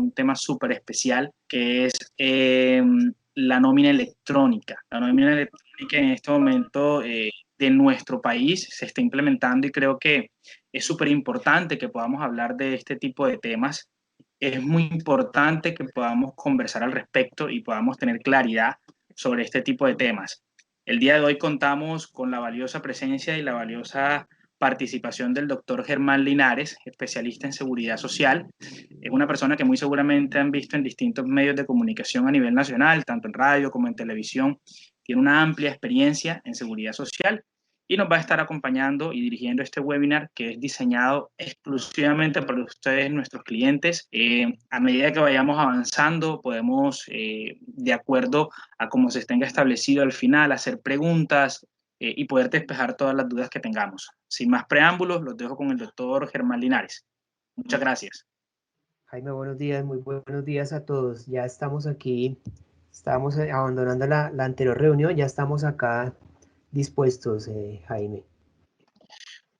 un tema súper especial, que es la nómina electrónica. La nómina electrónica en este momento de nuestro país se está implementando y creo que es súper importante que podamos hablar de este tipo de temas. Es muy importante que podamos conversar al respecto y podamos tener claridad sobre este tipo de temas. El día de hoy contamos con la valiosa presencia y la valiosa participación del doctor Germán Linares, especialista en seguridad social. Es una persona que muy seguramente han visto en distintos medios de comunicación a nivel nacional, tanto en radio como en televisión. Tiene una amplia experiencia en seguridad social y nos va a estar acompañando y dirigiendo este webinar que es diseñado exclusivamente para ustedes, nuestros clientes. A medida que vayamos avanzando, podemos, de acuerdo a cómo se tenga establecido al final, hacer preguntas y poder despejar todas las dudas que tengamos. Sin más preámbulos, los dejo con el doctor Germán Linares. Muchas gracias. Jaime, buenos días, muy buenos días a todos. Ya estamos aquí, estábamos abandonando la anterior reunión, ya estamos acá dispuestos, Jaime.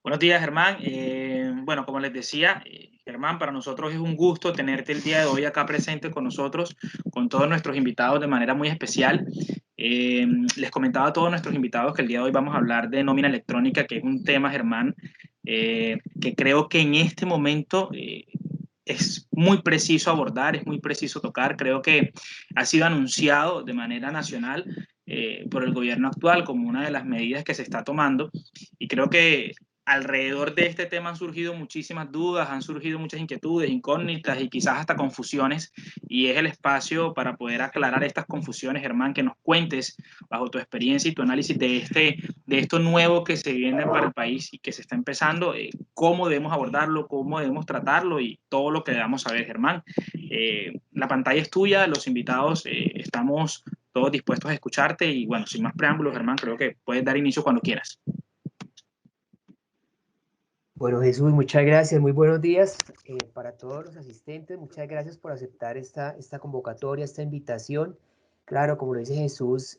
Buenos días, Germán. Bueno, como les decía, Germán, para nosotros es un gusto tenerte el día de hoy acá presente con nosotros, con todos nuestros invitados de manera muy especial. Les comentaba a todos nuestros invitados que el día de hoy vamos a hablar de nómina electrónica, que es un tema, Germán, que creo que en este momento es muy preciso abordar, es muy preciso tocar. Creo que ha sido anunciado de manera nacional por el gobierno actual como una de las medidas que se está tomando y creo que alrededor de este tema han surgido muchísimas dudas, han surgido muchas inquietudes, incógnitas y quizás hasta confusiones y es el espacio para poder aclarar estas confusiones, Germán, que nos cuentes bajo tu experiencia y tu análisis de esto nuevo que se viene para el país y que se está empezando, cómo debemos abordarlo, cómo debemos tratarlo y todo lo que debamos saber, Germán. La pantalla es tuya, los invitados estamos todos dispuestos a escucharte y bueno, sin más preámbulos, Germán, creo que puedes dar inicio cuando quieras. Bueno, Jesús, muchas gracias, muy buenos días para todos los asistentes. Muchas gracias por aceptar esta convocatoria, esta invitación. Claro, como lo dice Jesús,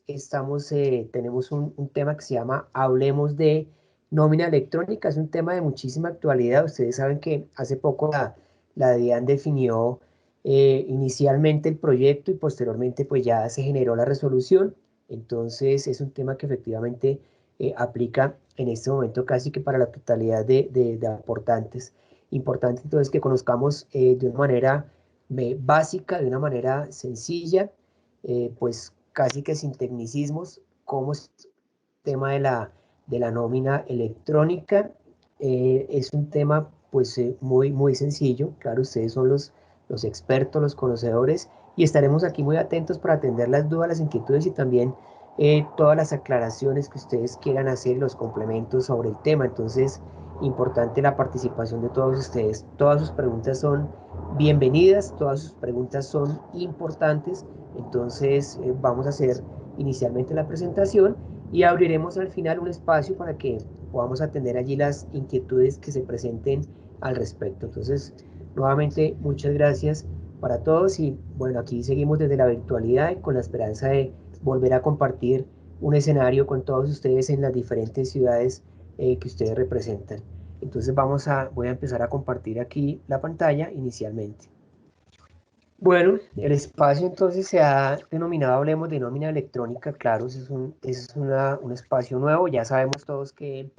tenemos un tema que se llama Hablemos de nómina electrónica. Es un tema de muchísima actualidad. Ustedes saben que hace poco la DIAN definió inicialmente el proyecto y posteriormente pues ya se generó la resolución. Entonces es un tema que efectivamente aplica en este momento casi que para la totalidad de aportantes. Importante entonces que conozcamos de una manera básica, de una manera sencilla, pues casi que sin tecnicismos, cómo es el tema de la nómina electrónica. Es un tema pues muy sencillo, claro, ustedes son los expertos, los conocedores, y estaremos aquí muy atentos para atender las dudas, las inquietudes y también todas las aclaraciones que ustedes quieran hacer, los complementos sobre el tema. Entonces, importante la participación de todos ustedes. Todas sus preguntas son bienvenidas, todas sus preguntas son importantes. Entonces, vamos a hacer inicialmente la presentación y abriremos al final un espacio para que podamos atender allí las inquietudes que se presenten al respecto. Entonces, nuevamente, muchas gracias para todos y bueno, aquí seguimos desde la virtualidad y con la esperanza de volver a compartir un escenario con todos ustedes en las diferentes ciudades que ustedes representan. Entonces voy a empezar a compartir aquí la pantalla inicialmente. Bueno, el espacio entonces se ha denominado, hablemos de nómina electrónica, claro, un espacio nuevo, ya sabemos todos que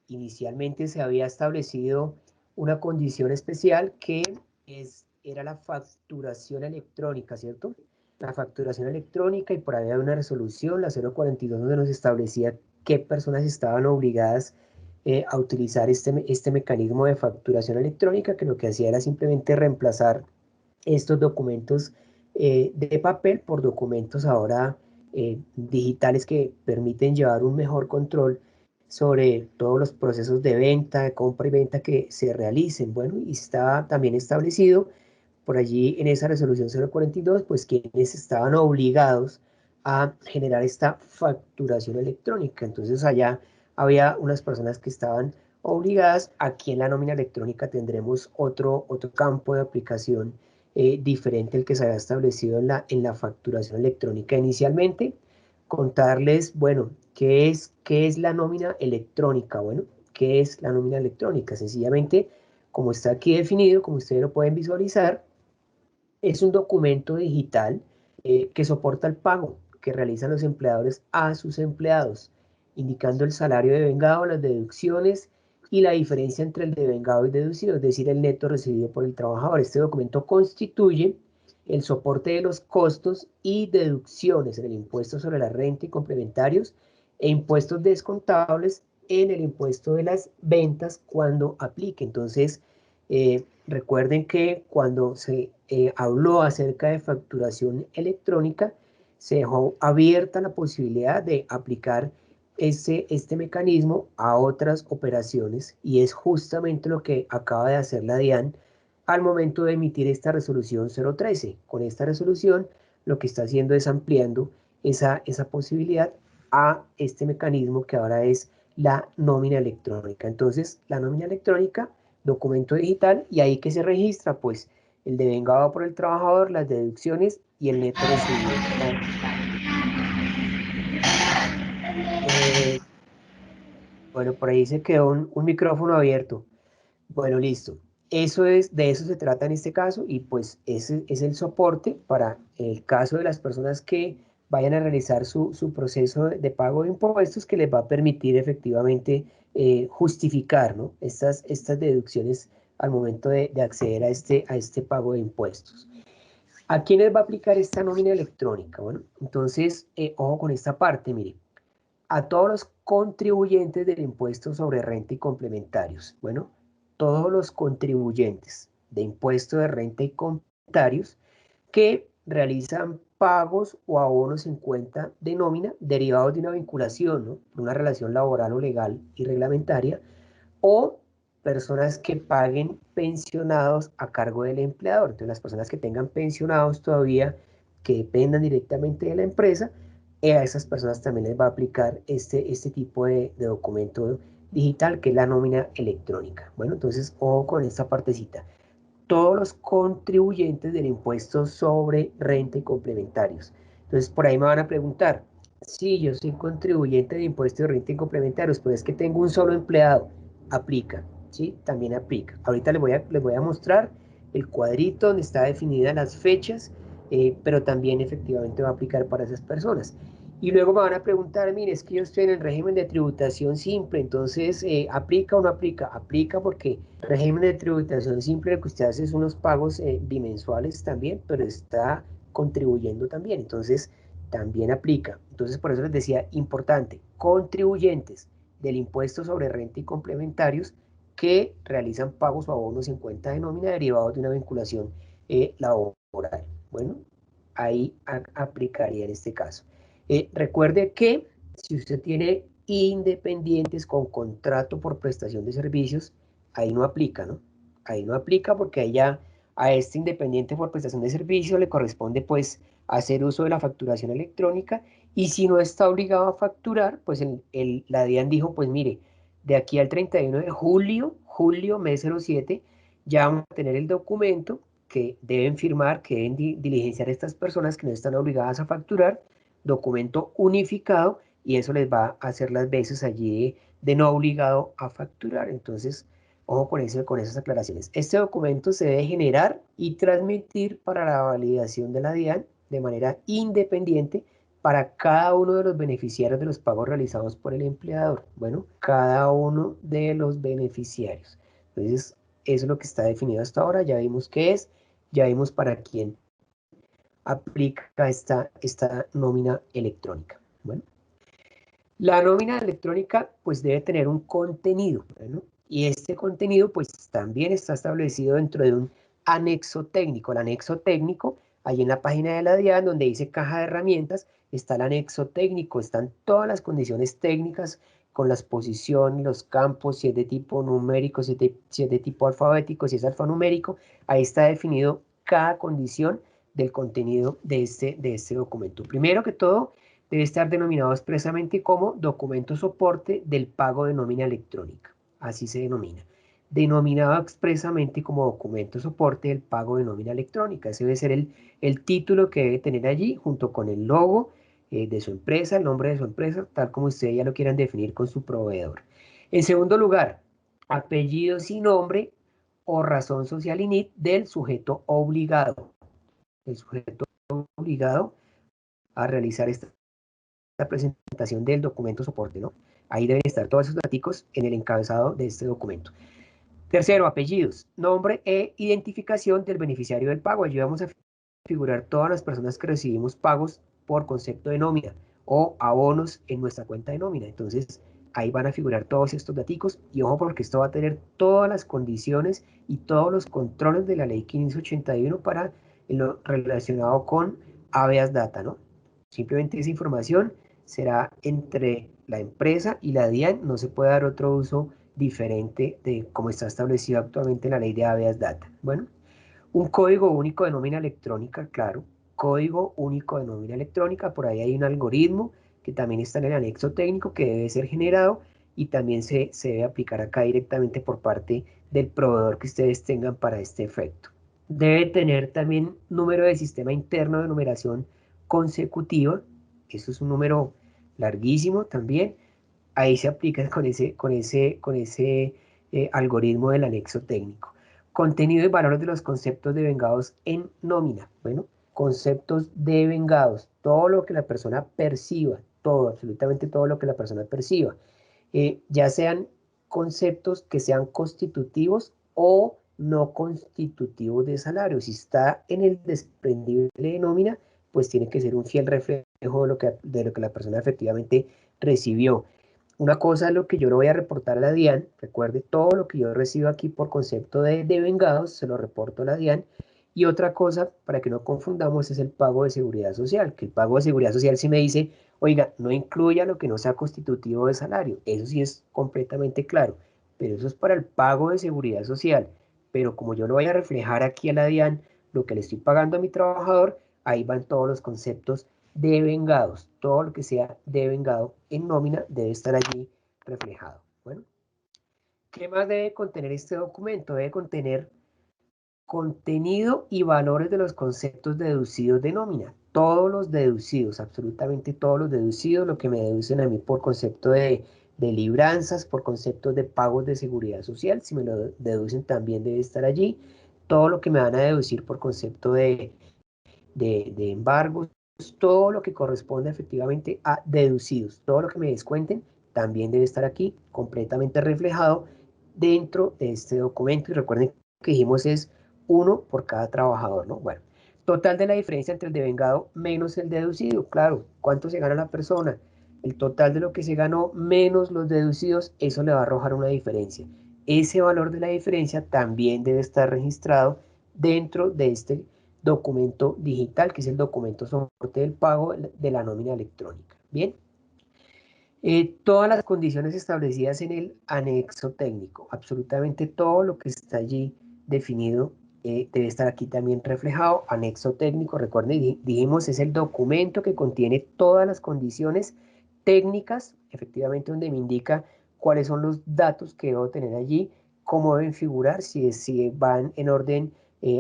inicialmente se había establecido una condición especial que era la facturación electrónica, ¿cierto? La facturación electrónica y por ahí había una resolución, la 042, donde nos establecía qué personas estaban obligadas a utilizar este mecanismo de facturación electrónica, que lo que hacía era simplemente reemplazar estos documentos de papel por documentos ahora digitales que permiten llevar un mejor control sobre todos los procesos de venta, de compra y venta que se realicen. Bueno, y está también establecido por allí en esa resolución 042, pues quienes estaban obligados a generar esta facturación electrónica. Entonces allá había unas personas que estaban obligadas. Aquí en la nómina electrónica tendremos otro campo de aplicación diferente al que se había establecido en la facturación electrónica inicialmente. Contarles, bueno, ¿qué es la nómina electrónica? Bueno, ¿qué es la nómina electrónica? Sencillamente, como está aquí definido, como ustedes lo pueden visualizar, Es un documento digital que soporta el pago que realizan los empleadores a sus empleados, indicando el salario devengado, las deducciones y la diferencia entre el devengado y deducido, es decir, el neto recibido por el trabajador. Este documento constituye el soporte de los costos y deducciones en el impuesto sobre la renta y complementarios e impuestos descontables en el impuesto de las ventas cuando aplique. Entonces, recuerden que cuando se habló acerca de facturación electrónica, se dejó abierta la posibilidad de aplicar este mecanismo a otras operaciones y es justamente lo que acaba de hacer la DIAN al momento de emitir esta resolución 013. Con esta resolución lo que está haciendo es ampliando esa posibilidad a este mecanismo que ahora es la nómina electrónica. Entonces, la nómina electrónica, documento digital, y ahí que se registra, pues, el devengado por el trabajador, las deducciones y el neto recibido. Bueno, por ahí se quedó un micrófono abierto. Bueno, listo. De eso se trata en este caso y pues ese es el soporte para el caso de las personas que vayan a realizar su proceso de pago de impuestos que les va a permitir efectivamente justificar, ¿no? Estas deducciones al momento de acceder a este pago de impuestos. ¿A quiénes va a aplicar esta nómina electrónica? Bueno, entonces, ojo con esta parte, mire. A todos los contribuyentes del impuesto sobre renta y complementarios. Bueno, todos los contribuyentes de impuesto de renta y complementarios que realizan pagos o abonos en cuenta de nómina derivados de una vinculación, ¿no? Una relación laboral o legal y reglamentaria, o personas que paguen pensionados a cargo del empleador. Entonces, las personas que tengan pensionados todavía que dependan directamente de la empresa, a esas personas también les va a aplicar este tipo de documento digital que es la nómina electrónica. Bueno, entonces, ojo con esta partecita. Todos los contribuyentes del impuesto sobre renta y complementarios. Entonces, por ahí me van a preguntar, sí, yo soy contribuyente de impuesto de renta y complementarios, pero es que tengo un solo empleado. Aplica, ¿sí? También aplica. Ahorita les voy a mostrar el cuadrito donde está definida las fechas, pero también efectivamente va a aplicar para esas personas. Y luego me van a preguntar, mire, es que yo estoy en el régimen de tributación simple, entonces, ¿aplica o no aplica? Aplica porque el régimen de tributación simple lo que usted hace es unos pagos bimensuales también, pero está contribuyendo también, entonces también aplica. Entonces, por eso les decía, importante, contribuyentes del impuesto sobre renta y complementarios que realizan pagos o abonos en cuenta de nómina derivados de una vinculación laboral. Bueno, ahí aplicaría en este caso. Recuerde que si usted tiene independientes con contrato por prestación de servicios, ahí no aplica, ¿no? Ahí no aplica porque ahí ya a este independiente por prestación de servicio le corresponde pues hacer uso de la facturación electrónica y si no está obligado a facturar, pues la DIAN dijo, pues mire, de aquí al 31 de julio, mes 07, ya vamos a tener el documento que deben firmar, que deben diligenciar estas personas que no están obligadas a facturar, documento unificado, y eso les va a hacer las veces allí de no obligado a facturar. Entonces, ojo con eso, con esas aclaraciones. Este documento se debe generar y transmitir para la validación de la DIAN de manera independiente para cada uno de los beneficiarios de los pagos realizados por el empleador. Bueno, cada uno de los beneficiarios. Entonces, eso es lo que está definido hasta ahora. Ya vimos qué es, ya vimos para quién aplica esta nómina electrónica. Bueno, la nómina electrónica pues debe tener un contenido, ¿no? Y este contenido pues también está establecido dentro de un anexo técnico. El anexo técnico, ahí en la página de la DIAN donde dice caja de herramientas, está el anexo técnico, están todas las condiciones técnicas con las posiciones, los campos, si es de tipo numérico, si es de tipo alfabético, si es alfanumérico, ahí está definido cada condición del contenido de este documento. Primero que todo, debe estar denominado expresamente como documento soporte del pago de nómina electrónica. Así se denomina. Denominado expresamente como documento soporte del pago de nómina electrónica. Ese debe ser el título que debe tener allí junto con el logo de su empresa, el nombre de su empresa, tal como ustedes ya lo quieran definir con su proveedor. En segundo lugar, apellidos y nombre o razón social INIT del sujeto obligado. el sujeto obligado a realizar esta presentación del documento soporte, ¿no? Ahí deben estar todos esos datos en el encabezado de este documento. Tercero, apellidos, nombre e identificación del beneficiario del pago. Allí vamos a figurar todas las personas que recibimos pagos por concepto de nómina o abonos en nuestra cuenta de nómina. Entonces, ahí van a figurar todos estos datos y ojo porque esto va a tener todas las condiciones y todos los controles de la ley 1581 para lo relacionado con habeas data, ¿no? Simplemente esa información será entre la empresa y la DIAN, no se puede dar otro uso diferente de como está establecido actualmente en la ley de habeas data. Bueno, un código único de nómina electrónica, claro, código único de nómina electrónica, por ahí hay un algoritmo que también está en el anexo técnico que debe ser generado y también se debe aplicar acá directamente por parte del proveedor que ustedes tengan para este efecto. Debe tener también número de sistema interno de numeración consecutiva, eso es un número larguísimo también, ahí se aplica con ese algoritmo del anexo técnico. Contenido y valores de los conceptos devengados en nómina. Bueno, conceptos devengados, todo lo que la persona perciba, todo, absolutamente todo lo que la persona perciba. Ya sean conceptos que sean constitutivos o no constitutivos de salario. Si está en el desprendible de nómina, pues tiene que ser un fiel reflejo de lo que la persona efectivamente recibió. Una cosa es lo que yo le voy a reportar a la DIAN, recuerde todo lo que yo recibo aquí por concepto de devengados, se lo reporto a la DIAN, y otra cosa, para que no confundamos, es el pago de seguridad social, que el pago de seguridad social sí me dice, oiga, no incluya lo que no sea constitutivo de salario, eso sí es completamente claro, pero eso es para el pago de seguridad social, pero como yo lo voy a reflejar aquí a la DIAN, lo que le estoy pagando a mi trabajador, ahí van todos los conceptos devengados, todo lo que sea devengado en nómina debe estar allí reflejado. Bueno, ¿qué más debe contener este documento? Debe contener contenido y valores de los conceptos deducidos de nómina. Todos los deducidos, absolutamente todos los deducidos, lo que me deducen a mí por concepto de libranzas, por conceptos de pagos de seguridad social, si me lo deducen también debe estar allí. Todo lo que me van a deducir por concepto de embargos, todo lo que corresponde efectivamente a deducidos, todo lo que me descuenten, también debe estar aquí completamente reflejado dentro de este documento. Y recuerden que dijimos es uno por cada trabajador, ¿no? Bueno, total de la diferencia entre el devengado menos el deducido. Claro, ¿cuánto se gana la persona? El total de lo que se ganó menos los deducidos, eso le va a arrojar una diferencia. Ese valor de la diferencia también debe estar registrado dentro de este documento digital, que es el documento soporte del pago de la nómina electrónica. Bien, todas las condiciones establecidas en el anexo técnico, absolutamente todo lo que está allí definido debe estar aquí también reflejado. Anexo técnico, recuerden, dijimos, es el documento que contiene todas las condiciones técnicas, efectivamente donde me indica cuáles son los datos que debo tener allí, cómo deben figurar, si van en orden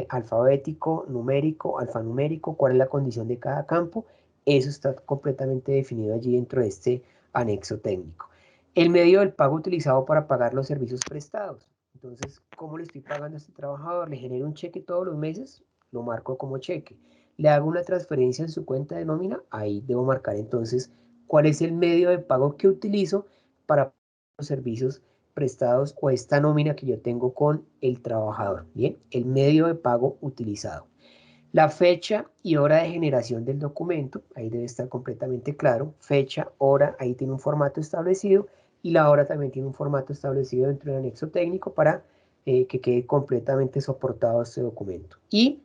alfabético, numérico, alfanumérico, cuál es la condición de cada campo. Eso está completamente definido allí dentro de este anexo técnico. El medio del pago utilizado para pagar los servicios prestados. Entonces, ¿cómo le estoy pagando a este trabajador? ¿Le genero un cheque todos los meses? Lo marco como cheque. ¿Le hago una transferencia en su cuenta de nómina? Ahí debo marcar entonces cuál es el medio de pago que utilizo para los servicios prestados o esta nómina que yo tengo con el trabajador. Bien, el medio de pago utilizado. La fecha y hora de generación del documento, ahí debe estar completamente claro. Fecha, hora, ahí tiene un formato establecido y la hora también tiene un formato establecido dentro del anexo técnico para que quede completamente soportado este documento. Y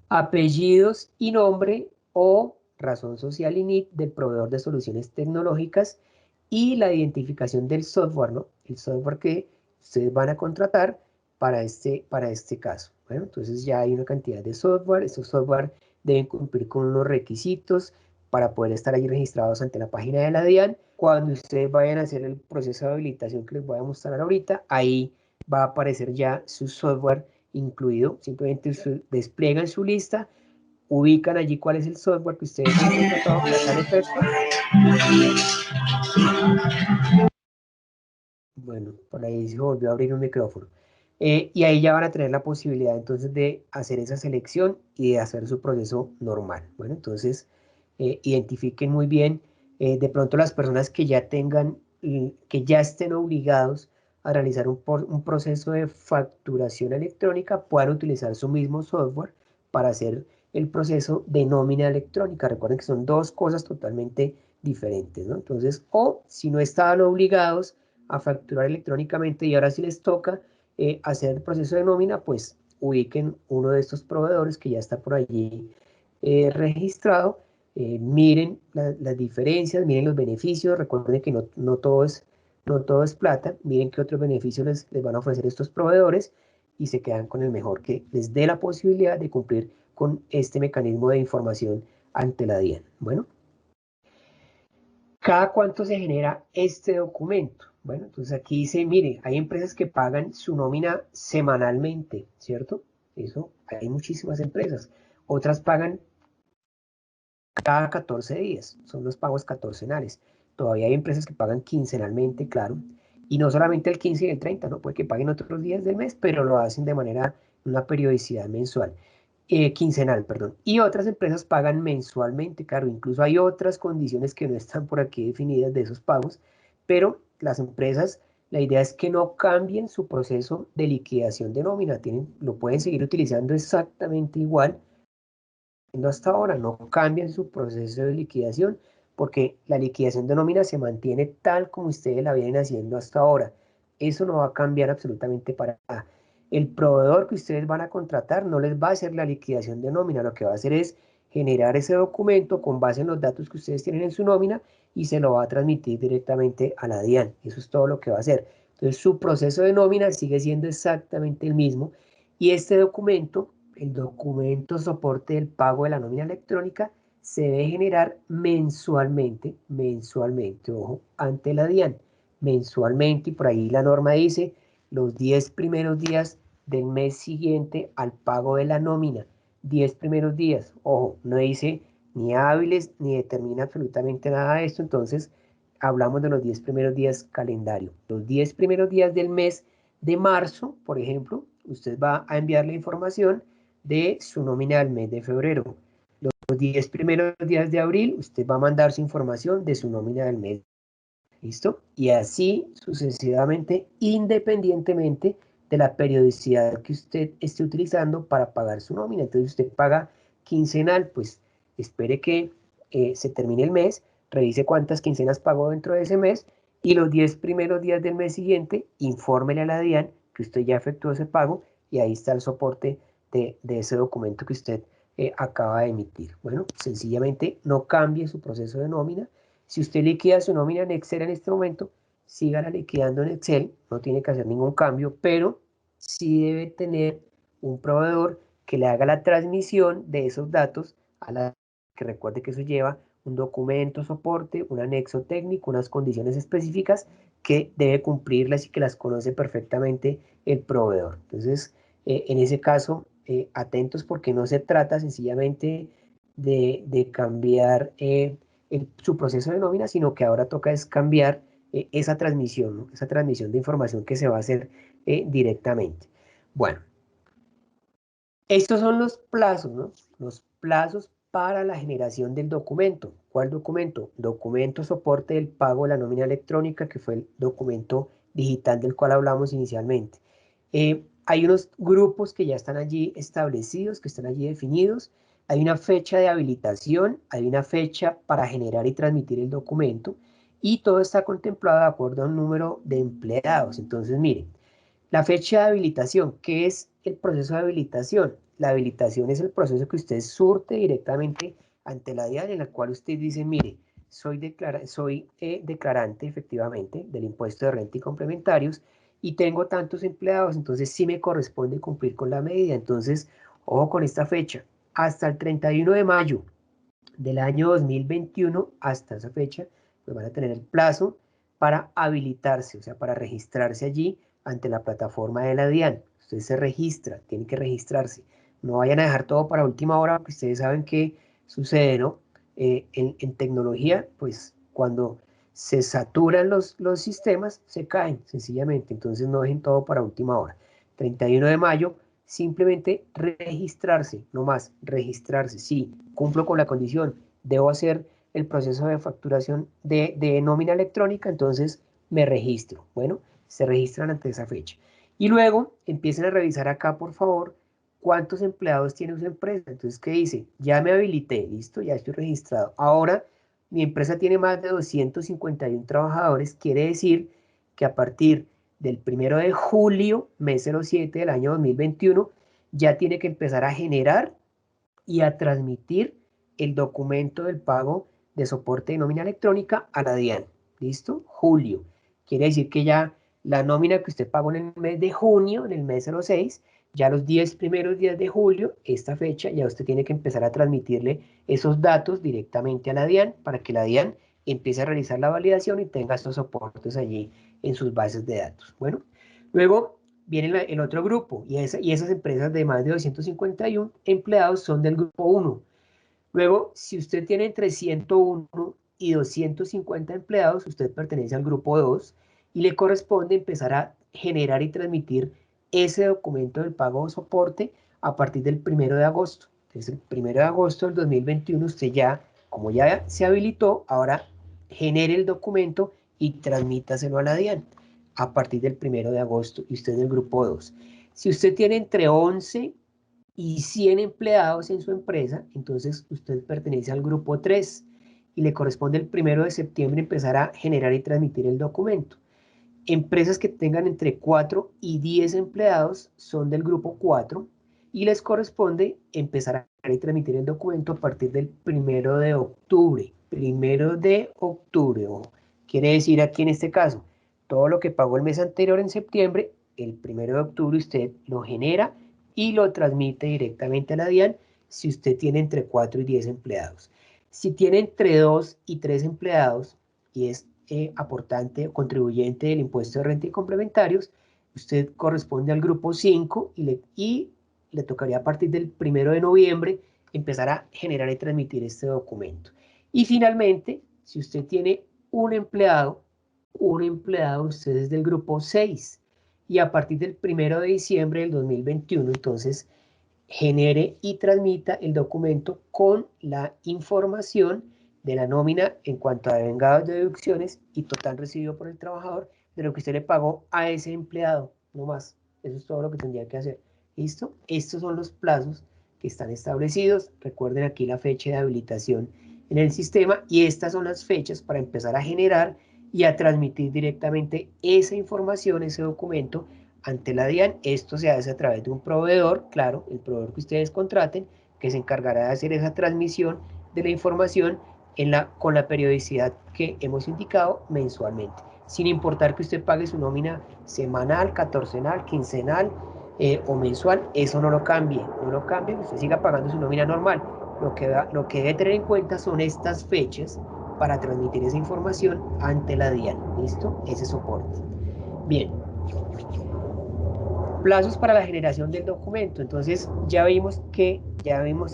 apellidos y nombre o razón social y NIT del proveedor de soluciones tecnológicas y la identificación del software, ¿no? El software que ustedes van a contratar para este caso. Bueno, entonces ya hay una cantidad de software. Estos software deben cumplir con unos requisitos para poder estar ahí registrados ante la página de la DIAN. Cuando ustedes vayan a hacer el proceso de habilitación que les voy a mostrar ahorita, ahí va a aparecer ya su software incluido. Simplemente despliegan su lista, ubican allí cuál es el software que ustedes han contratado para tal efecto. Bueno, por ahí se volvió a abrir un micrófono. Y ahí ya van a tener la posibilidad entonces de hacer esa selección y de hacer su proceso normal. Bueno, entonces identifiquen muy bien de pronto las personas que ya tengan, que ya estén obligados a realizar un proceso de facturación electrónica, puedan utilizar su mismo software para hacer el proceso de nómina electrónica. Recuerden que son dos cosas totalmente diferentes, ¿no? Entonces, o si no estaban obligados a facturar electrónicamente y ahora sí les toca hacer el proceso de nómina, pues ubiquen uno de estos proveedores que ya está por allí registrado, miren las diferencias, miren los beneficios, recuerden que no todo es plata, miren qué otros beneficios les van a ofrecer estos proveedores y se quedan con el mejor que les dé la posibilidad de cumplir con este mecanismo de información ante la DIAN. Bueno, ¿cada cuánto se genera este documento? Bueno, entonces aquí dice, mire, hay empresas que pagan su nómina semanalmente, ¿cierto? Eso, hay muchísimas empresas. Otras pagan cada 14 días, son los pagos catorcenales. Todavía hay empresas que pagan quincenalmente, claro. Y no solamente el 15 y el 30, ¿no? Puede que paguen otros días del mes, pero lo hacen de manera, una periodicidad mensual. Quincenal, perdón. Y otras empresas pagan mensualmente, claro, incluso hay otras condiciones que no están por aquí definidas de esos pagos, pero las empresas, la idea es que no cambien su proceso de liquidación de nómina, lo pueden seguir utilizando exactamente igual hasta ahora, no cambian su proceso de liquidación, porque la liquidación de nómina se mantiene tal como ustedes la vienen haciendo hasta ahora. Eso no va a cambiar absolutamente para nada. El proveedor que ustedes van a contratar no les va a hacer la liquidación de nómina, lo que va a hacer es generar ese documento con base en los datos que ustedes tienen en su nómina y se lo va a transmitir directamente a la DIAN. Eso es todo lo que va a hacer. Entonces su proceso de nómina sigue siendo exactamente el mismo y este documento, el documento soporte del pago de la nómina electrónica, se debe generar mensualmente, ojo, ante la DIAN, mensualmente, y por ahí la norma dice los 10 primeros días del mes siguiente al pago de la nómina. 10 primeros días, ojo, no dice ni hábiles ni determina absolutamente nada de esto, entonces hablamos de los 10 primeros días calendario. Los 10 primeros días del mes de marzo, por ejemplo, usted va a enviar la información de su nómina del mes de febrero. Los 10 primeros días de abril, usted va a mandar su información de su nómina del mes. ¿Listo? Y así sucesivamente, independientemente de la periodicidad que usted esté utilizando para pagar su nómina. Entonces usted paga quincenal, pues espere que se termine el mes, revise cuántas quincenas pagó dentro de ese mes y los 10 primeros días del mes siguiente, infórmele a la DIAN que usted ya efectuó ese pago y ahí está el soporte de ese documento que usted acaba de emitir. Bueno, sencillamente no cambie su proceso de nómina. Si usted liquida su nómina en Excel en este momento, sígala liquidando en Excel, no tiene que hacer ningún cambio, pero sí debe tener un proveedor que le haga la transmisión de esos datos a la que recuerde que eso lleva un documento soporte, un anexo técnico, unas condiciones específicas que debe cumplirlas y que las conoce perfectamente el proveedor. Entonces, en ese caso, atentos porque no se trata sencillamente de cambiar su proceso de nómina, sino que ahora toca es cambiar esa transmisión, ¿no? Esa transmisión de información que se va a hacer directamente. Bueno, estos son los plazos, ¿no? Los plazos para la generación del documento. ¿Cuál documento? Documento soporte del pago de la nómina electrónica, que fue el documento digital del cual hablamos inicialmente. Hay unos grupos que ya están allí establecidos, que están allí definidos. Hay una fecha de habilitación, hay una fecha para generar y transmitir el documento y todo está contemplado de acuerdo a un número de empleados. Entonces, miren, la fecha de habilitación, ¿qué es el proceso de habilitación? La habilitación es el proceso que usted surte directamente ante la DIAN en la cual usted dice, mire, soy declarante efectivamente del impuesto de renta y complementarios y tengo tantos empleados, entonces sí me corresponde cumplir con la medida. Entonces, ojo con esta fecha, hasta el 31 de mayo del año 2021, hasta esa fecha, pues van a tener el plazo para habilitarse, o sea, para registrarse allí ante la plataforma de la DIAN. Usted se registra, tiene que registrarse. No vayan a dejar todo para última hora, porque ustedes saben qué sucede, ¿no? En tecnología, pues cuando se saturan los sistemas, se caen sencillamente. Entonces no dejen todo para última hora. 31 de mayo, simplemente registrarse, no más, registrarse. Sí, cumplo con la condición, debo hacer el proceso de facturación de nómina electrónica, entonces me registro. Bueno, se registran ante esa fecha. Y luego empiecen a revisar acá, por favor, cuántos empleados tiene su empresa. Entonces, ¿qué dice? Ya me habilité, listo, ya estoy registrado. Ahora, mi empresa tiene más de 251 trabajadores, quiere decir que a partir del 1 de julio, mes 07 del año 2021, ya tiene que empezar a generar y a transmitir el documento del pago de soporte de nómina electrónica a la DIAN. ¿Listo? Julio. Quiere decir que ya la nómina que usted pagó en el mes de junio, en el mes 06, ya los 10 primeros días de julio, esta fecha, ya usted tiene que empezar a transmitirle esos datos directamente a la DIAN para que la DIAN empiece a realizar la validación y tenga estos soportes allí en sus bases de datos. Bueno, luego viene el otro grupo y esas empresas de más de 251 empleados son del grupo 1. Luego, si usted tiene entre 101 y 250 empleados, usted pertenece al grupo 2 y le corresponde empezar a generar y transmitir ese documento del pago o soporte a partir del 1 de agosto. Entonces, el 1 de agosto del 2021 usted ya, como ya se habilitó, ahora genere el documento y transmítaselo a la DIAN a partir del 1 de agosto y usted es del grupo 2. Si usted tiene entre 11 y 100 empleados en su empresa, entonces usted pertenece al grupo 3 y le corresponde el 1 de septiembre empezar a generar y transmitir el documento. Empresas que tengan entre 4 y 10 empleados son del grupo 4 y les corresponde empezar a generar y transmitir el documento a partir del 1 de octubre. 1 de octubre, ojo. Quiere decir aquí en este caso, todo lo que pagó el mes anterior en septiembre, el 1 de octubre usted lo genera y lo transmite directamente a la DIAN si usted tiene entre 4 y 10 empleados. Si tiene entre 2 y 3 empleados y es aportante o contribuyente del impuesto de renta y complementarios, usted corresponde al grupo 5 y le tocaría a partir del 1 de noviembre empezar a generar y transmitir este documento. Y finalmente, si usted tiene un empleado, usted es del grupo 6 y a partir del 1 de diciembre del 2021, entonces genere y transmita el documento con la información de la nómina en cuanto a devengados de deducciones y total recibido por el trabajador de lo que usted le pagó a ese empleado, no más. Eso es todo lo que tendría que hacer. ¿Listo? Estos son los plazos que están establecidos. Recuerden aquí la fecha de habilitación en el sistema y estas son las fechas para empezar a generar y a transmitir directamente esa información, ese documento ante la DIAN. Esto se hace a través de un proveedor, claro, el proveedor que ustedes contraten, que se encargará de hacer esa transmisión de la información con la periodicidad que hemos indicado mensualmente, sin importar que usted pague su nómina semanal, catorcenal, quincenal o mensual, eso no lo cambie, usted siga pagando su nómina normal. Lo que debe tener en cuenta son estas fechas para transmitir esa información ante la DIAN, ¿listo? Ese soporte. Bien. Plazos para la generación del documento. Entonces ya vimos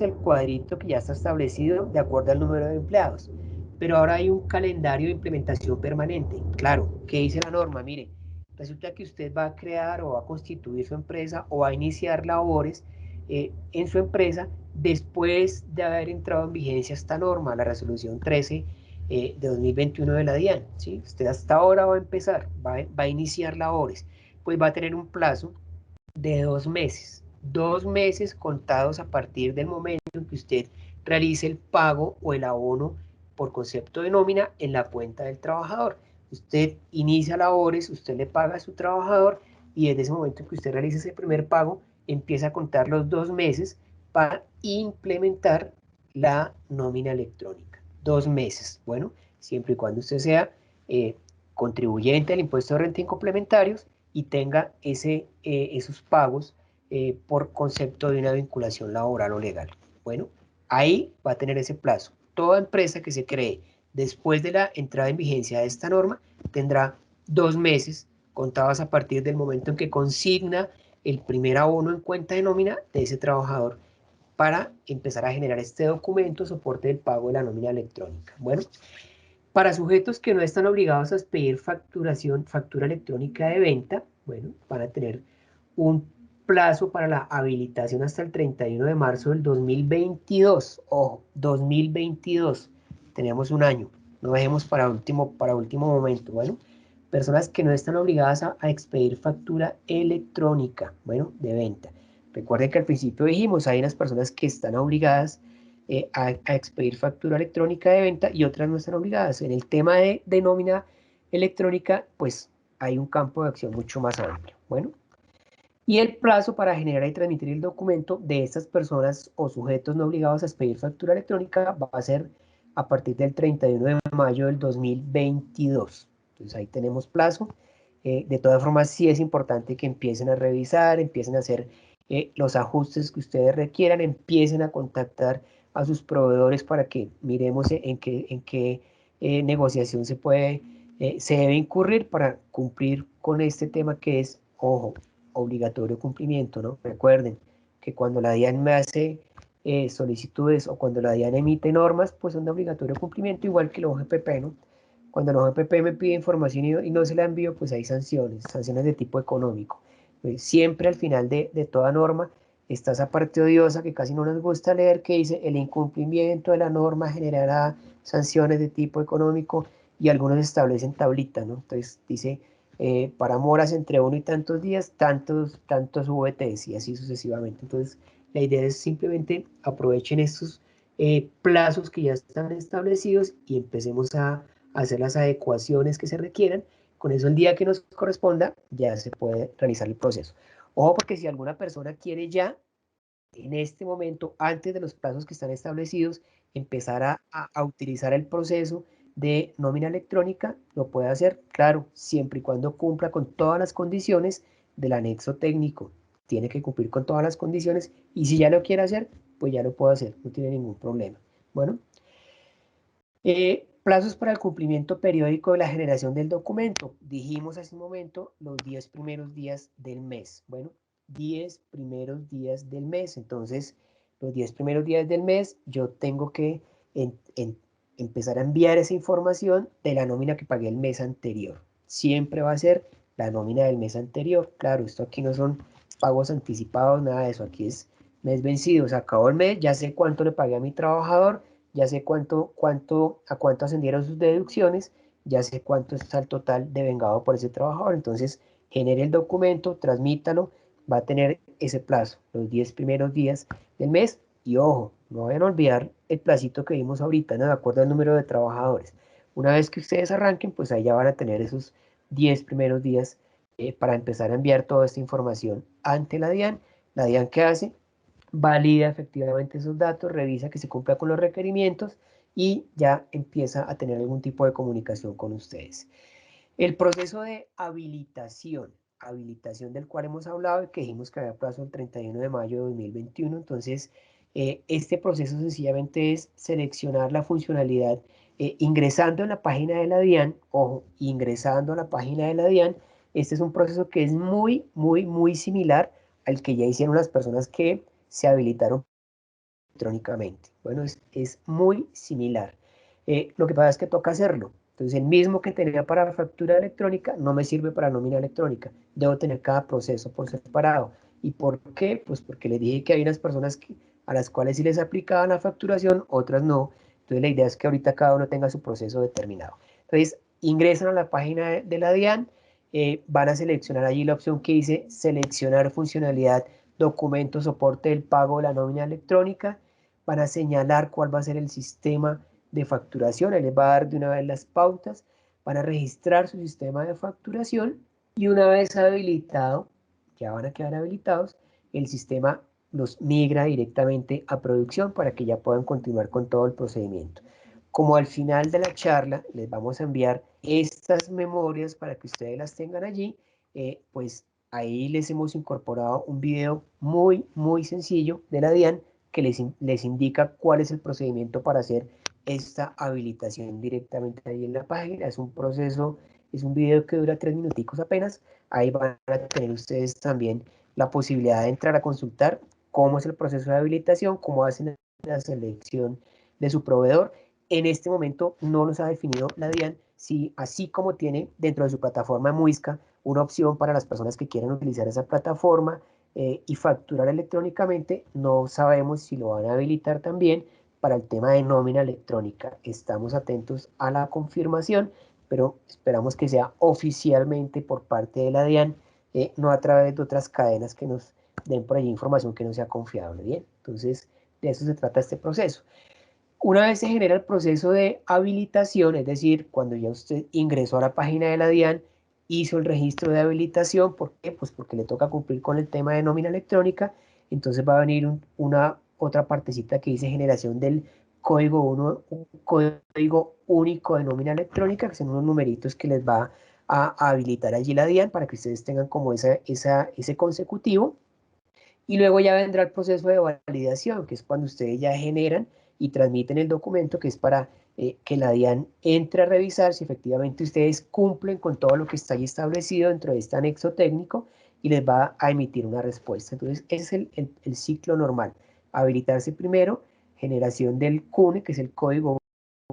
el cuadrito que ya está establecido de acuerdo al número de empleados. Pero ahora hay un calendario de implementación permanente. Claro, ¿qué dice la norma? Mire, resulta que usted va a crear o va a constituir su empresa o va a iniciar labores en su empresa después de haber entrado en vigencia esta norma, la resolución 13 de 2021 de la DIAN. ¿Sí? Usted hasta ahora va a empezar, va a iniciar labores, pues va a tener un plazo de 2 meses contados a partir del momento en que usted realice el pago o el abono por concepto de nómina en la cuenta del trabajador. Usted inicia labores, usted le paga a su trabajador y desde ese momento en que usted realice ese primer pago, empieza a contar los 2 meses para implementar la nómina electrónica. 2 meses, bueno, siempre y cuando usted sea contribuyente al impuesto de renta y complementarios y tenga esos pagos por concepto de una vinculación laboral o legal. Bueno, ahí va a tener ese plazo. Toda empresa que se cree después de la entrada en vigencia de esta norma tendrá 2 meses contados a partir del momento en que consigna el primer abono en cuenta de nómina de ese trabajador para empezar a generar este documento soporte del pago de la nómina electrónica. Bueno, para sujetos que no están obligados a pedir factura electrónica de venta, bueno, van a tener un plazo para la habilitación hasta el 31 de marzo del 2022. Ojo, 2022. Tenemos un año. No dejemos para último momento. Bueno, personas que no están obligadas a expedir factura electrónica, bueno, de venta. Recuerden que al principio dijimos, hay unas personas que están obligadas a expedir factura electrónica de venta y otras no están obligadas. En el tema de nómina electrónica, pues hay un campo de acción mucho más amplio. Bueno, y el plazo para generar y transmitir el documento de estas personas o sujetos no obligados a expedir factura electrónica va a ser a partir del 31 de mayo del 2022. Entonces ahí tenemos plazo. De todas formas, sí es importante que empiecen a revisar, empiecen a hacer los ajustes que ustedes requieran, empiecen a contactar a sus proveedores para que miremos en qué negociación se debe incurrir para cumplir con este tema que es, ojo, obligatorio cumplimiento, ¿no? Recuerden que cuando la DIAN me hace solicitudes o cuando la DIAN emite normas, pues son de obligatorio cumplimiento, igual que el OGPP, ¿no? Cuando el OGPP me pide información y no se la envío, pues hay sanciones de tipo económico. Pues siempre al final de toda norma está esa parte odiosa que casi no nos gusta leer, que dice el incumplimiento de la norma generará sanciones de tipo económico y algunos establecen tablitas, ¿no? Entonces dice para moras entre uno y tantos días, tantos VTs y así sucesivamente. Entonces, la idea es simplemente aprovechen estos plazos que ya están establecidos y empecemos a hacer las adecuaciones que se requieran. Con eso, el día que nos corresponda, ya se puede realizar el proceso. Ojo, porque si alguna persona quiere ya, en este momento, antes de los plazos que están establecidos, empezar a utilizar el proceso de nómina electrónica, lo puede hacer, claro, siempre y cuando cumpla con todas las condiciones del anexo técnico. Tiene que cumplir con todas las condiciones y si ya lo quiere hacer, pues ya lo puede hacer, no tiene ningún problema. Bueno, plazos para el cumplimiento periódico de la generación del documento. Dijimos hace un momento los 10 primeros días del mes. Bueno, 10 primeros días del mes. Entonces, los 10 primeros días del mes, yo tengo que empezar a enviar esa información de la nómina que pagué el mes anterior. Siempre va a ser la nómina del mes anterior. Claro, esto aquí no son pagos anticipados, nada de eso. Aquí es mes vencido. Se acabó el mes, ya sé cuánto le pagué a mi trabajador, ya sé a cuánto ascendieron sus deducciones, ya sé cuánto está el total devengado por ese trabajador. Entonces, genere el documento, transmítalo, va a tener ese plazo, los 10 primeros días del mes. Y ojo, no vayan a olvidar el placito que vimos ahorita, ¿no? De acuerdo al número de trabajadores. Una vez que ustedes arranquen, pues ahí ya van a tener esos 10 primeros días para empezar a enviar toda esta información ante la DIAN. La DIAN, ¿qué hace? Valida efectivamente esos datos, revisa que se cumpla con los requerimientos y ya empieza a tener algún tipo de comunicación con ustedes. El proceso de habilitación del cual hemos hablado y que dijimos que había plazo el 31 de mayo de 2021, entonces este proceso sencillamente es seleccionar la funcionalidad ingresando en la página de la DIAN, ojo, ingresando a la página de la DIAN. Este es un proceso que es muy similar al que ya hicieron las personas que se habilitaron electrónicamente. Bueno, es muy similar. Lo que pasa es que toca hacerlo. Entonces, el mismo que tenía para factura electrónica no me sirve para nómina electrónica. Debo tener cada proceso por separado. ¿Y por qué? Pues porque les dije que hay unas personas a las cuales sí les aplicaban la facturación, otras no. Entonces, la idea es que ahorita cada uno tenga su proceso determinado. Entonces, ingresan a la página de la DIAN, van a seleccionar allí la opción que dice seleccionar funcionalidad, documento, soporte del pago de la nómina electrónica. Van a señalar cuál va a ser el sistema de facturación, él les va a dar de una vez las pautas, van a registrar su sistema de facturación y una vez habilitado, ya van a quedar habilitados, el sistema los migra directamente a producción para que ya puedan continuar con todo el procedimiento. Como al final de la charla les vamos a enviar estas memorias para que ustedes las tengan allí, pues ahí les hemos incorporado un video muy sencillo de la DIAN que les indica cuál es el procedimiento para hacer esta habilitación directamente ahí en la página. Es un proceso, es un video que dura 3 minuticos apenas. Ahí van a tener ustedes también la posibilidad de entrar a consultar cómo es el proceso de habilitación, cómo hacen la selección de su proveedor. En este momento no nos ha definido la DIAN si así como tiene dentro de su plataforma Muisca una opción para las personas que quieran utilizar esa plataforma y facturar electrónicamente, no sabemos si lo van a habilitar también para el tema de nómina electrónica. Estamos atentos a la confirmación, pero esperamos que sea oficialmente por parte de la DIAN, no a través de otras cadenas que nos den por allí información que no sea confiable. Bien, entonces de eso se trata este proceso. Una vez se genera el proceso de habilitación, es decir, cuando ya usted ingresó a la página de la DIAN, hizo el registro de habilitación. ¿Por qué? Pues porque le toca cumplir con el tema de nómina electrónica. Entonces va a venir una otra partecita que dice generación del un código único de nómina electrónica, que son unos numeritos que les va a habilitar allí la DIAN para que ustedes tengan como ese consecutivo. Y luego ya vendrá el proceso de validación, que es cuando ustedes ya generan y transmiten el documento, que es para que la DIAN entre a revisar si efectivamente ustedes cumplen con todo lo que está ahí establecido dentro de este anexo técnico y les va a emitir una respuesta. Entonces, ese es el ciclo normal. Habilitarse primero, generación del CUNE, que es el código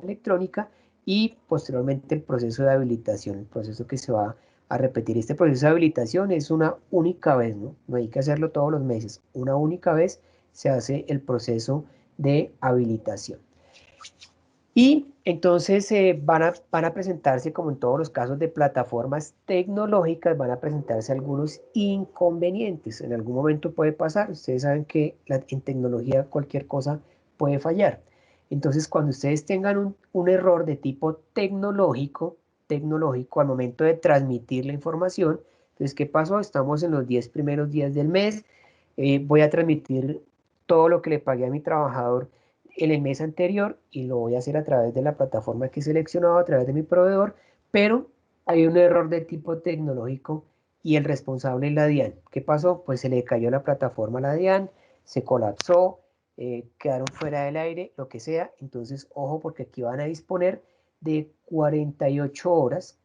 electrónica, y posteriormente el proceso de habilitación, el proceso que se va a repetir. Este proceso de habilitación es una única vez, ¿no? No hay que hacerlo todos los meses. Una única vez se hace el proceso de habilitación. Y entonces van a presentarse, como en todos los casos de plataformas tecnológicas, van a presentarse algunos inconvenientes. En algún momento puede pasar. Ustedes saben que en tecnología cualquier cosa puede fallar. Entonces, cuando ustedes tengan un error de tipo tecnológico al momento de transmitir la información, entonces, ¿qué pasó? Estamos en los 10 primeros días del mes. Voy a transmitir todo lo que le pagué a mi trabajador en el mes anterior y lo voy a hacer a través de la plataforma que he seleccionado, a través de mi proveedor, pero hay un error de tipo tecnológico y el responsable es la DIAN. ¿Qué pasó? Pues se le cayó la plataforma a la DIAN, se colapsó, quedaron fuera del aire, lo que sea. Entonces, ojo, porque aquí van a disponer de 48 horas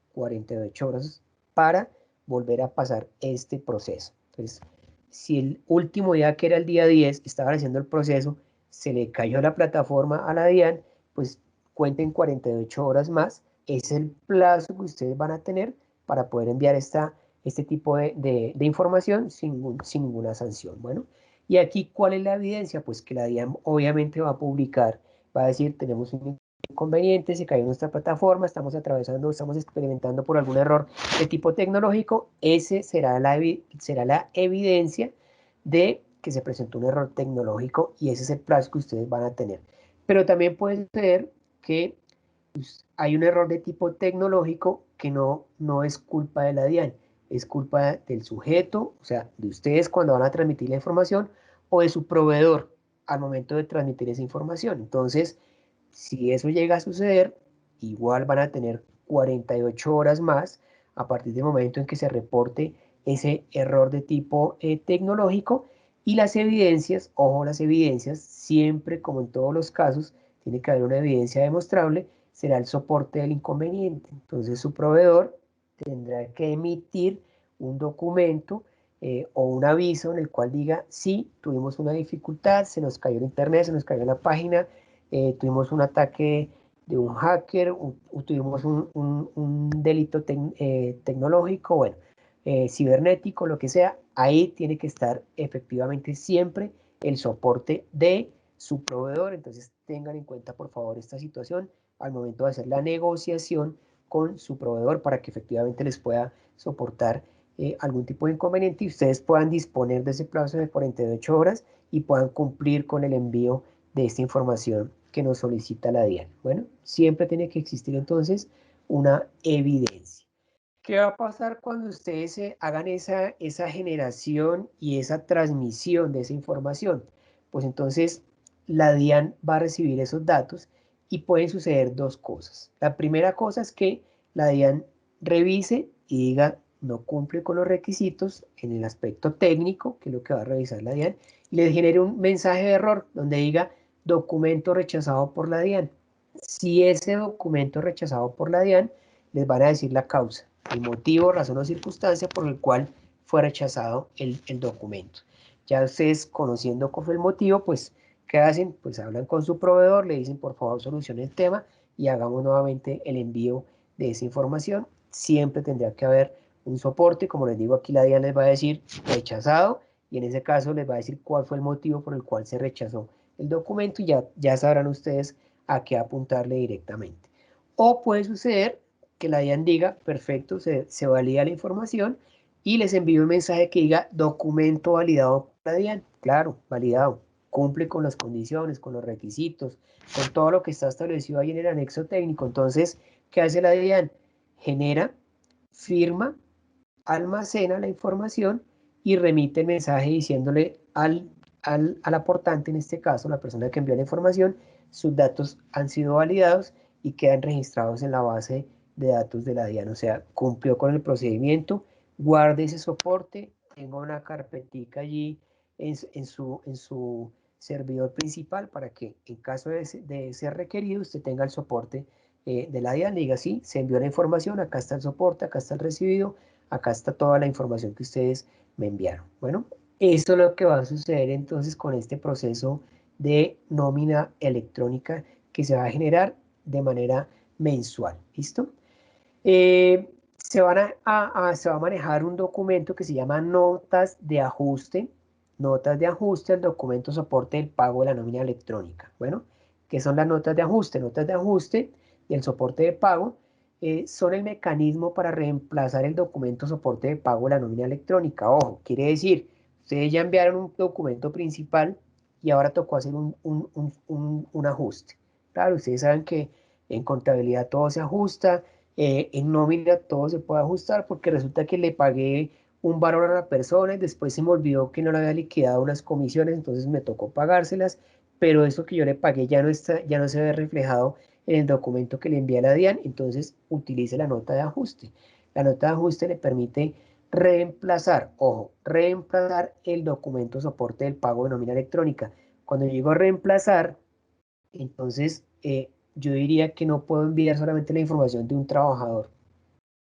para volver a pasar este proceso. Entonces, si el último día, que era el día 10, estaban haciendo el proceso, se le cayó la plataforma a la DIAN, pues cuenten 48 horas más. Es el plazo que ustedes van a tener para poder enviar este tipo de información sin ninguna sanción. Bueno, y aquí, ¿cuál es la evidencia? Pues que la DIAN obviamente va a publicar, va a decir, tenemos un inconveniente, se cayó nuestra plataforma, estamos experimentando por algún error de tipo tecnológico. Ese será la evidencia de que se presentó un error tecnológico y ese es el plazo que ustedes van a tener. Pero también puede ser que hay un error de tipo tecnológico que no es culpa de la DIAN, es culpa del sujeto, o sea, de ustedes cuando van a transmitir la información, o de su proveedor al momento de transmitir esa información. Entonces, si eso llega a suceder, igual van a tener 48 horas más a partir del momento en que se reporte ese error de tipo tecnológico. Y las evidencias, ojo, las evidencias, siempre como en todos los casos, tiene que haber una evidencia demostrable, será el soporte del inconveniente. Entonces su proveedor tendrá que emitir un documento o un aviso en el cual diga, sí, tuvimos una dificultad, se nos cayó el internet, se nos cayó la página, tuvimos un ataque de un hacker, tuvimos un delito tecnológico, bueno, cibernético, lo que sea. Ahí tiene que estar efectivamente siempre el soporte de su proveedor. Entonces tengan en cuenta por favor esta situación al momento de hacer la negociación con su proveedor para que efectivamente les pueda soportar algún tipo de inconveniente y ustedes puedan disponer de ese plazo de 48 horas y puedan cumplir con el envío de esta información que nos solicita la DIAN. Bueno, siempre tiene que existir entonces una evidencia. ¿Qué va a pasar cuando ustedes hagan esa generación y esa transmisión de esa información? Pues entonces la DIAN va a recibir esos datos y pueden suceder dos cosas. La primera cosa es que la DIAN revise y diga no cumple con los requisitos en el aspecto técnico, que es lo que va a revisar la DIAN, y les genere un mensaje de error donde diga documento rechazado por la DIAN. Si ese documento rechazado por la DIAN, les van a decir la causa, el motivo, razón o circunstancia por el cual fue rechazado el documento. Ya ustedes conociendo cuál fue el motivo, pues, ¿qué hacen? Pues hablan con su proveedor, le dicen por favor solucione el tema y hagamos nuevamente el envío de esa información. Siempre tendrá que haber un soporte, como les digo aquí la DIAN les va a decir rechazado y en ese caso les va a decir cuál fue el motivo por el cual se rechazó el documento y ya sabrán ustedes a qué apuntarle directamente. O puede suceder que la DIAN diga, perfecto, se valida la información y les envío un mensaje que diga documento validado por la DIAN. Claro, validado, cumple con las condiciones, con los requisitos, con todo lo que está establecido ahí en el anexo técnico. Entonces, ¿qué hace la DIAN? Genera, firma, almacena la información y remite el mensaje diciéndole al aportante, en este caso, la persona que envió la información, sus datos han sido validados y quedan registrados en la base de datos de la DIAN. O sea, cumplió con el procedimiento, guarde ese soporte, tenga una carpetica allí en su servidor principal para que en caso de ser requerido usted tenga el soporte de la DIAN, le diga, sí, se envió la información, acá está el soporte, acá está el recibido, acá está toda la información que ustedes me enviaron. Bueno, esto es lo que va a suceder entonces con este proceso de nómina electrónica que se va a generar de manera mensual. ¿Listo? Se va a manejar un documento que se llama notas de ajuste al documento soporte del pago de la nómina electrónica. Bueno, ¿qué son las notas de ajuste? Notas de ajuste del soporte de pago son el mecanismo para reemplazar el documento soporte de pago de la nómina electrónica. Ojo, quiere decir, ustedes ya enviaron un documento principal y ahora tocó hacer un ajuste. Claro, ustedes saben que en contabilidad todo se ajusta, en nómina todo se puede ajustar porque resulta que le pagué un valor a la persona y después se me olvidó que no le había liquidado unas comisiones, entonces me tocó pagárselas, pero eso que yo le pagué ya no se ve reflejado en el documento que le envía a la DIAN, entonces utilice la nota de ajuste. La nota de ajuste le permite reemplazar, ojo, reemplazar el documento soporte del pago de nómina electrónica. Cuando llego a reemplazar, entonces yo diría que no puedo enviar solamente la información de un trabajador,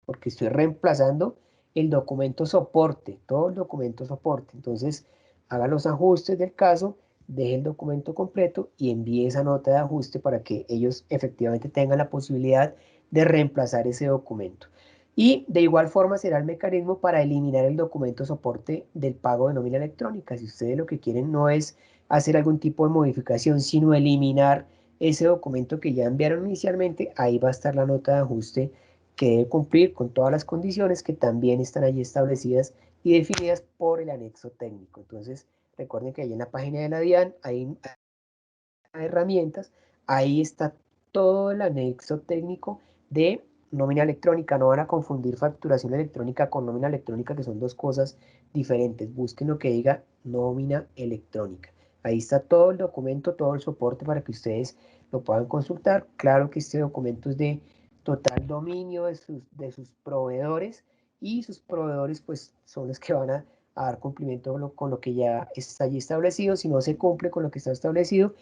porque estoy reemplazando el documento soporte, todo el documento soporte. Entonces, haga los ajustes del caso, deje el documento completo y envíe esa nota de ajuste para que ellos efectivamente tengan la posibilidad de reemplazar ese documento. Y de igual forma será el mecanismo para eliminar el documento soporte del pago de nómina electrónica. Si ustedes lo que quieren no es hacer algún tipo de modificación, sino eliminar ese documento que ya enviaron inicialmente, ahí va a estar la nota de ajuste que debe cumplir con todas las condiciones que también están allí establecidas y definidas por el anexo técnico. Entonces, recuerden que ahí en la página de la DIAN hay herramientas, ahí está todo el anexo técnico de nómina electrónica. No van a confundir facturación electrónica con nómina electrónica, que son dos cosas diferentes. Busquen lo que diga nómina electrónica. Ahí está todo el documento, todo el soporte para que ustedes lo puedan consultar. Claro que este documento es de total dominio de sus proveedores y sus proveedores pues son los que van a dar cumplimiento con lo que ya está allí establecido. Si no se cumple con lo que está establecido,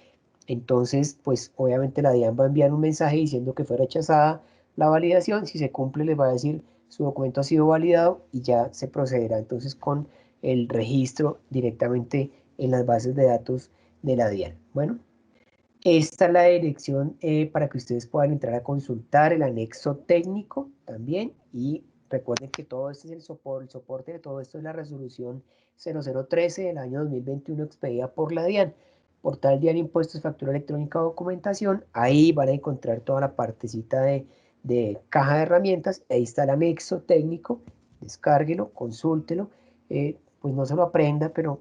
entonces, pues obviamente la DIAN va a enviar un mensaje diciendo que fue rechazada la validación. Si se cumple, les va a decir su documento ha sido validado y ya se procederá entonces con el registro directamente en las bases de datos de la DIAN. Bueno, esta es la dirección para que ustedes puedan entrar a consultar el anexo técnico también. Y recuerden que todo esto es el soporte de todo esto es la resolución 0013 del año 2021 expedida por la DIAN. Portal DIAN Impuestos, Factura Electrónica, Documentación. Ahí van a encontrar toda la partecita de caja de herramientas. Ahí está el anexo técnico. Descárguelo, consúltelo. Pues no se lo aprenda, pero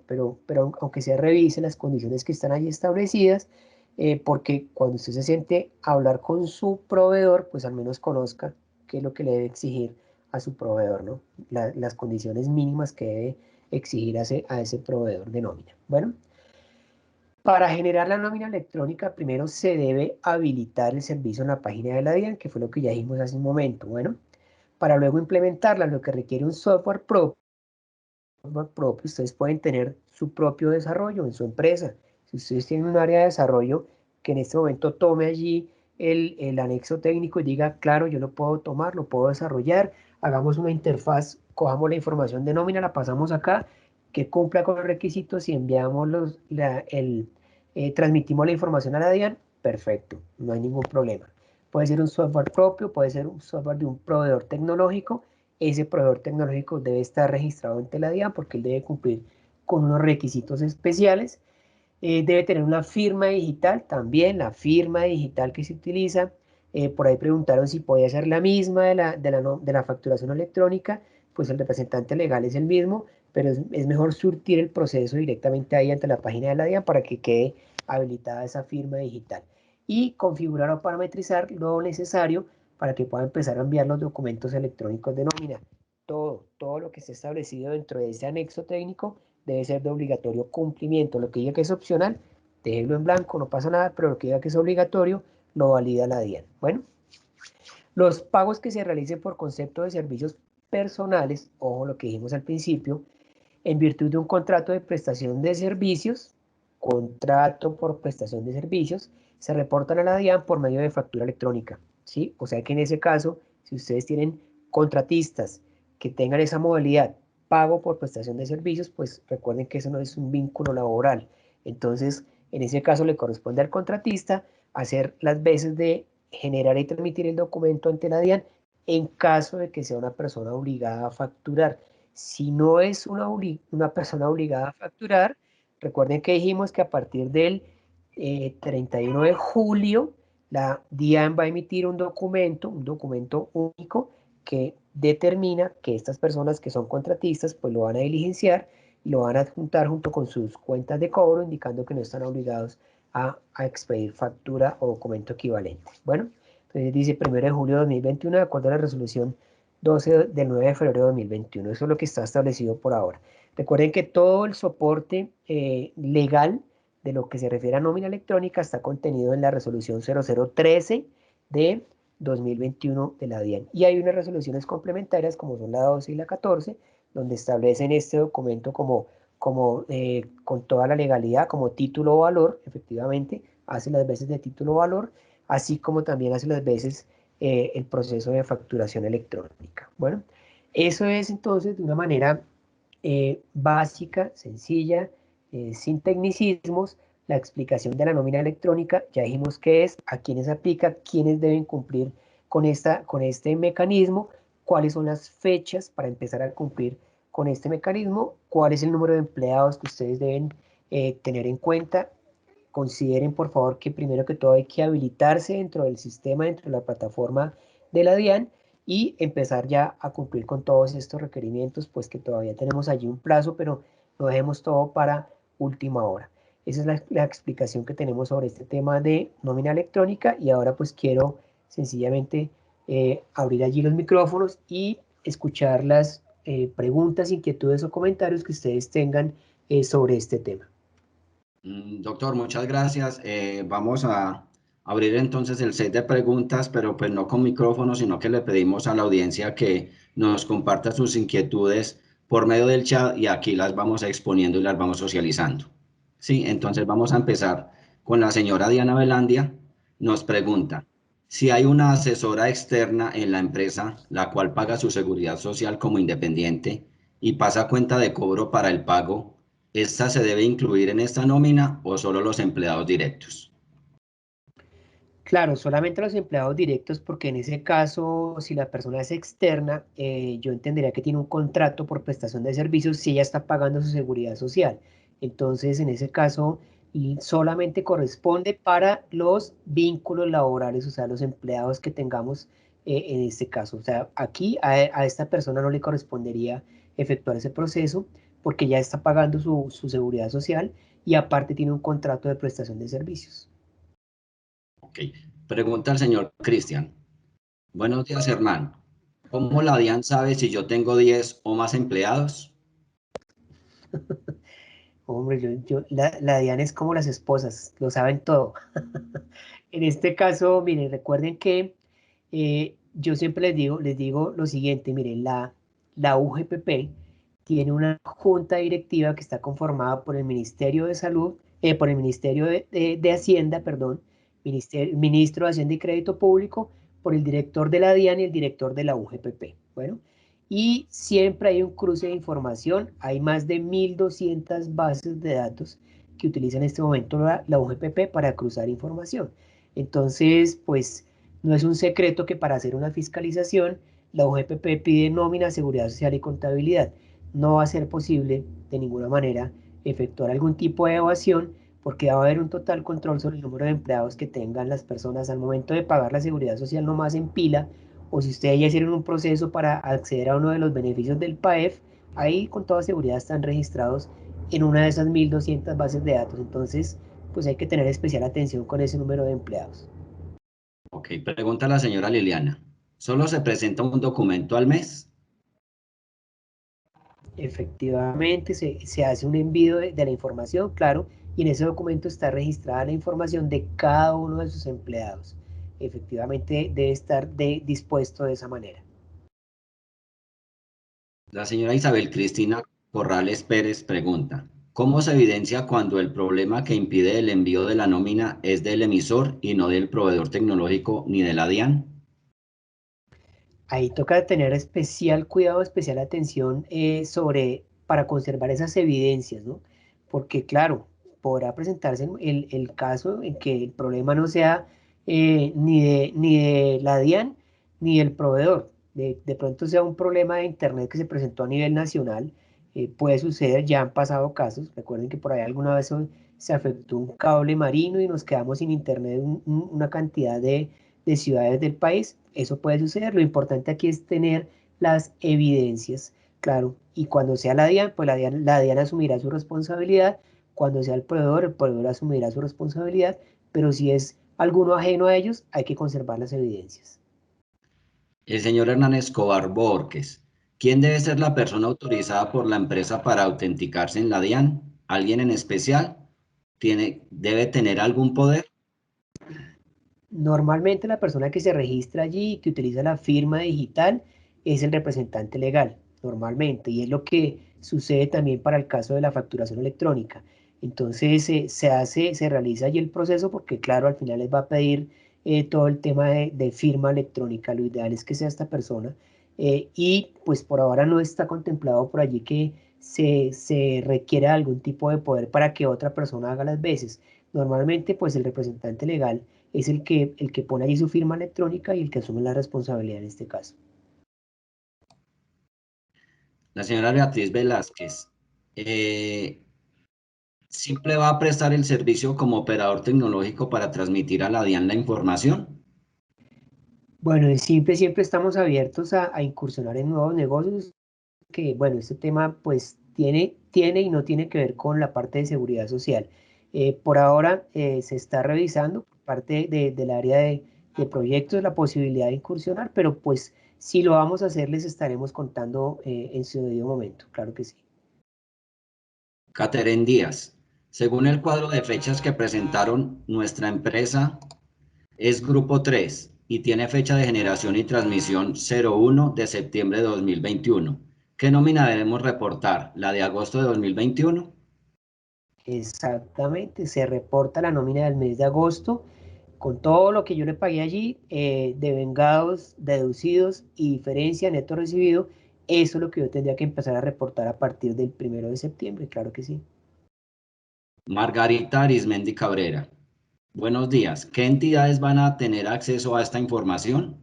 aunque sea revise las condiciones que están allí establecidas, porque cuando usted se siente a hablar con su proveedor, pues al menos conozca qué es lo que le debe exigir a su proveedor, ¿no? Las condiciones mínimas que debe exigir a ese proveedor de nómina. Bueno, para generar la nómina electrónica, primero se debe habilitar el servicio en la página de la DIAN, que fue lo que ya dijimos hace un momento. Bueno, para luego implementarla, lo que requiere un software propio, ustedes pueden tener su propio desarrollo en su empresa. Si ustedes tienen un área de desarrollo que en este momento tome allí el anexo técnico y diga, claro, yo lo puedo tomar, lo puedo desarrollar, hagamos una interfaz, cojamos la información de nómina, la pasamos acá, que cumpla con los requisitos y enviamos transmitimos la información a la DIAN, perfecto, no hay ningún problema. Puede ser un software propio, puede ser un software de un proveedor tecnológico. Ese proveedor tecnológico debe estar registrado ante la DIAN porque él debe cumplir con unos requisitos especiales. Debe tener una firma digital, también la firma digital que se utiliza. Por ahí preguntaron si podía ser la misma de la facturación electrónica, pues el representante legal es el mismo, pero es mejor surtir el proceso directamente ahí ante la página de la DIAN para que quede habilitada esa firma digital. Y configurar o parametrizar lo necesario para que pueda empezar a enviar los documentos electrónicos de nómina. Todo lo que esté establecido dentro de ese anexo técnico debe ser de obligatorio cumplimiento. Lo que diga que es opcional, déjelo en blanco, no pasa nada, pero lo que diga que es obligatorio, lo valida la DIAN. Bueno, los pagos que se realicen por concepto de servicios personales, ojo lo que dijimos al principio, en virtud de un contrato de prestación de servicios, contrato por prestación de servicios, se reportan a la DIAN por medio de factura electrónica, ¿sí? O sea que en ese caso, si ustedes tienen contratistas que tengan esa modalidad, pago por prestación de servicios, pues recuerden que eso no es un vínculo laboral. Entonces, en ese caso le corresponde al contratista hacer las veces de generar y transmitir el documento ante la DIAN en caso de que sea una persona obligada a facturar. Si no es una persona obligada a facturar, recuerden que dijimos que a partir del 31 de julio, la DIAN va a emitir un documento único que determina que estas personas que son contratistas, pues lo van a diligenciar y lo van a adjuntar junto con sus cuentas de cobro, indicando que no están obligados a expedir factura o documento equivalente. Bueno, entonces dice 1 de julio de 2021, de acuerdo a la resolución 12 del 9 de febrero de 2021. Eso es lo que está establecido por ahora. Recuerden que todo el soporte legal de lo que se refiere a nómina electrónica está contenido en la resolución 0013 de 2021 de la DIAN. Y hay unas resoluciones complementarias como son la 12 y la 14, donde establecen este documento con toda la legalidad, como título o valor, efectivamente, hace las veces de título o valor, así como también hace las veces el proceso de facturación electrónica. Bueno, eso es entonces de una manera básica, sencilla, sin tecnicismos, la explicación de la nómina electrónica. Ya dijimos qué es, a quiénes aplica, quiénes deben cumplir con este mecanismo, cuáles son las fechas para empezar a cumplir con este mecanismo, cuál es el número de empleados que ustedes deben tener en cuenta. Consideren por favor que primero que todo hay que habilitarse dentro del sistema, dentro de la plataforma de la DIAN y empezar ya a cumplir con todos estos requerimientos, pues que todavía tenemos allí un plazo, pero no dejemos todo para última hora. Esa es la explicación que tenemos sobre este tema de nómina electrónica y ahora pues quiero sencillamente abrir allí los micrófonos y escuchar las preguntas, inquietudes o comentarios que ustedes tengan sobre este tema. Doctor, muchas gracias. Vamos a abrir entonces el set de preguntas, pero pues no con micrófono, sino que le pedimos a la audiencia que nos comparta sus inquietudes por medio del chat y aquí las vamos exponiendo y las vamos socializando. Sí, entonces vamos a empezar con la señora Diana Velandia. Nos pregunta si hay una asesora externa en la empresa, la cual paga su seguridad social como independiente y pasa cuenta de cobro para el pago. ¿Esta se debe incluir en esta nómina o solo los empleados directos? Claro, solamente los empleados directos, porque en ese caso, si la persona es externa, yo entendería que tiene un contrato por prestación de servicios si ella está pagando su seguridad social. Entonces, en ese caso, solamente corresponde para los vínculos laborales, o sea, los empleados que tengamos en este caso. O sea, aquí a esta persona no le correspondería efectuar ese proceso porque ya está pagando su seguridad social y aparte tiene un contrato de prestación de servicios. Ok. Pregunta al señor Cristian. Buenos días, Germán. ¿Cómo la DIAN sabe si yo tengo 10 o más empleados? Hombre, la Diana es como las esposas, lo saben todo. En este caso, miren, recuerden que yo siempre les digo lo siguiente, miren, la UGPP tiene una junta directiva que está conformada por el Ministerio de Salud, por el Ministerio de Hacienda, perdón, Ministro de Hacienda y Crédito Público, por el director de la DIAN y el director de la UGPP. Bueno, y siempre hay un cruce de información, hay más de 1.200 bases de datos que utiliza en este momento la UGPP para cruzar información. Entonces, pues no es un secreto que para hacer una fiscalización, la UGPP pide nómina, seguridad social y contabilidad. no va a ser posible de ninguna manera efectuar algún tipo de evasión, porque va a haber un total control sobre el número de empleados que tengan las personas al momento de pagar la seguridad social, no más en pila, o si ustedes ya hicieron un proceso para acceder a uno de los beneficios del PAEF, ahí con toda seguridad están registrados en una de esas 1.200 bases de datos. Entonces, pues hay que tener especial atención con ese número de empleados. Ok, pregunta la señora Liliana. ¿Solo se presenta un documento al mes? Efectivamente, se hace un envío de la información, claro, y en ese documento está registrada la información de cada uno de sus empleados. Efectivamente, debe estar dispuesto de esa manera. La señora Isabel Cristina Corrales Pérez pregunta, ¿cómo se evidencia cuando el problema que impide el envío de la nómina es del emisor y no del proveedor tecnológico ni de la DIAN? Ahí toca tener especial cuidado, especial atención para conservar esas evidencias, ¿no? Porque claro, podrá presentarse el caso en que el problema no sea ni de la DIAN ni del proveedor. De pronto sea un problema de Internet que se presentó a nivel nacional. Puede suceder, ya han pasado casos. Recuerden que por ahí alguna vez se afectó un cable marino y nos quedamos sin Internet una cantidad de ciudades del país. Eso puede suceder. Lo importante aquí es tener las evidencias, claro. Y cuando sea la DIAN, pues la DIAN asumirá su responsabilidad. Cuando sea el proveedor asumirá su responsabilidad. Pero si es alguno ajeno a ellos, hay que conservar las evidencias. El señor Hernán Escobar Borges, ¿quién debe ser la persona autorizada por la empresa para autenticarse en la DIAN? ¿Alguien en especial? ¿Debe tener algún poder? Normalmente la persona que se registra allí y que utiliza la firma digital es el representante legal, normalmente, y es lo que sucede también para el caso de la facturación electrónica. Entonces se realiza allí el proceso porque claro, al final les va a pedir todo el tema de firma electrónica. Lo ideal es que sea esta persona y pues por ahora no está contemplado por allí que se requiera algún tipo de poder para que otra persona haga las veces. Normalmente pues el representante legal es el que pone allí su firma electrónica y el que asume la responsabilidad en este caso. La señora Beatriz Velázquez, eh, ¿simple va a prestar el servicio como operador tecnológico para transmitir a la DIAN la información? Bueno, siempre estamos abiertos a incursionar en nuevos negocios, que bueno, este tema pues tiene y no tiene que ver con la parte de seguridad social. Por ahora se está revisando por parte del área de proyectos la posibilidad de incursionar, pero pues si lo vamos a hacer les estaremos contando en su debido momento, claro que sí. Catherine Díaz, según el cuadro de fechas que presentaron, nuestra empresa es Grupo 3 y tiene fecha de generación y transmisión 01 de septiembre de 2021. ¿Qué nómina debemos reportar? ¿La de agosto de 2021? Exactamente, se reporta la nómina del mes de agosto con todo lo que yo le pagué allí, de vengados, deducidos y diferencia neto recibido. Eso es lo que yo tendría que empezar a reportar a partir del 1 de septiembre, claro que sí. Margarita Arismendi Cabrera. Buenos días. ¿Qué entidades van a tener acceso a esta información?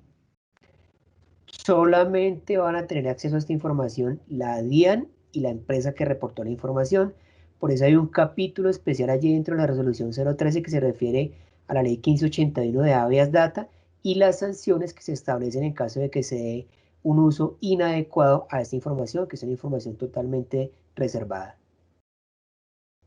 Solamente van a tener acceso a esta información la DIAN y la empresa que reportó la información. Por eso hay un capítulo especial allí dentro de la resolución 013 que se refiere a la ley 1581 de habeas data y las sanciones que se establecen en caso de que se dé un uso inadecuado a esta información, que es una información totalmente reservada.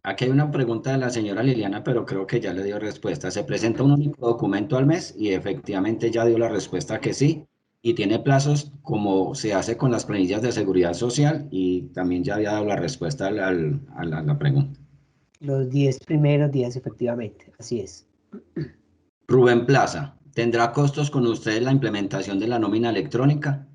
Aquí hay una pregunta de la señora Liliana, pero creo que ya le dio respuesta. ¿Se presenta un único documento al mes? Y efectivamente ya dio la respuesta que sí. Y tiene plazos como se hace con las planillas de seguridad social y también ya había dado la respuesta a la pregunta. Los 10 primeros días, efectivamente, así es. Rubén Plaza, ¿tendrá costos con ustedes la implementación de la nómina electrónica?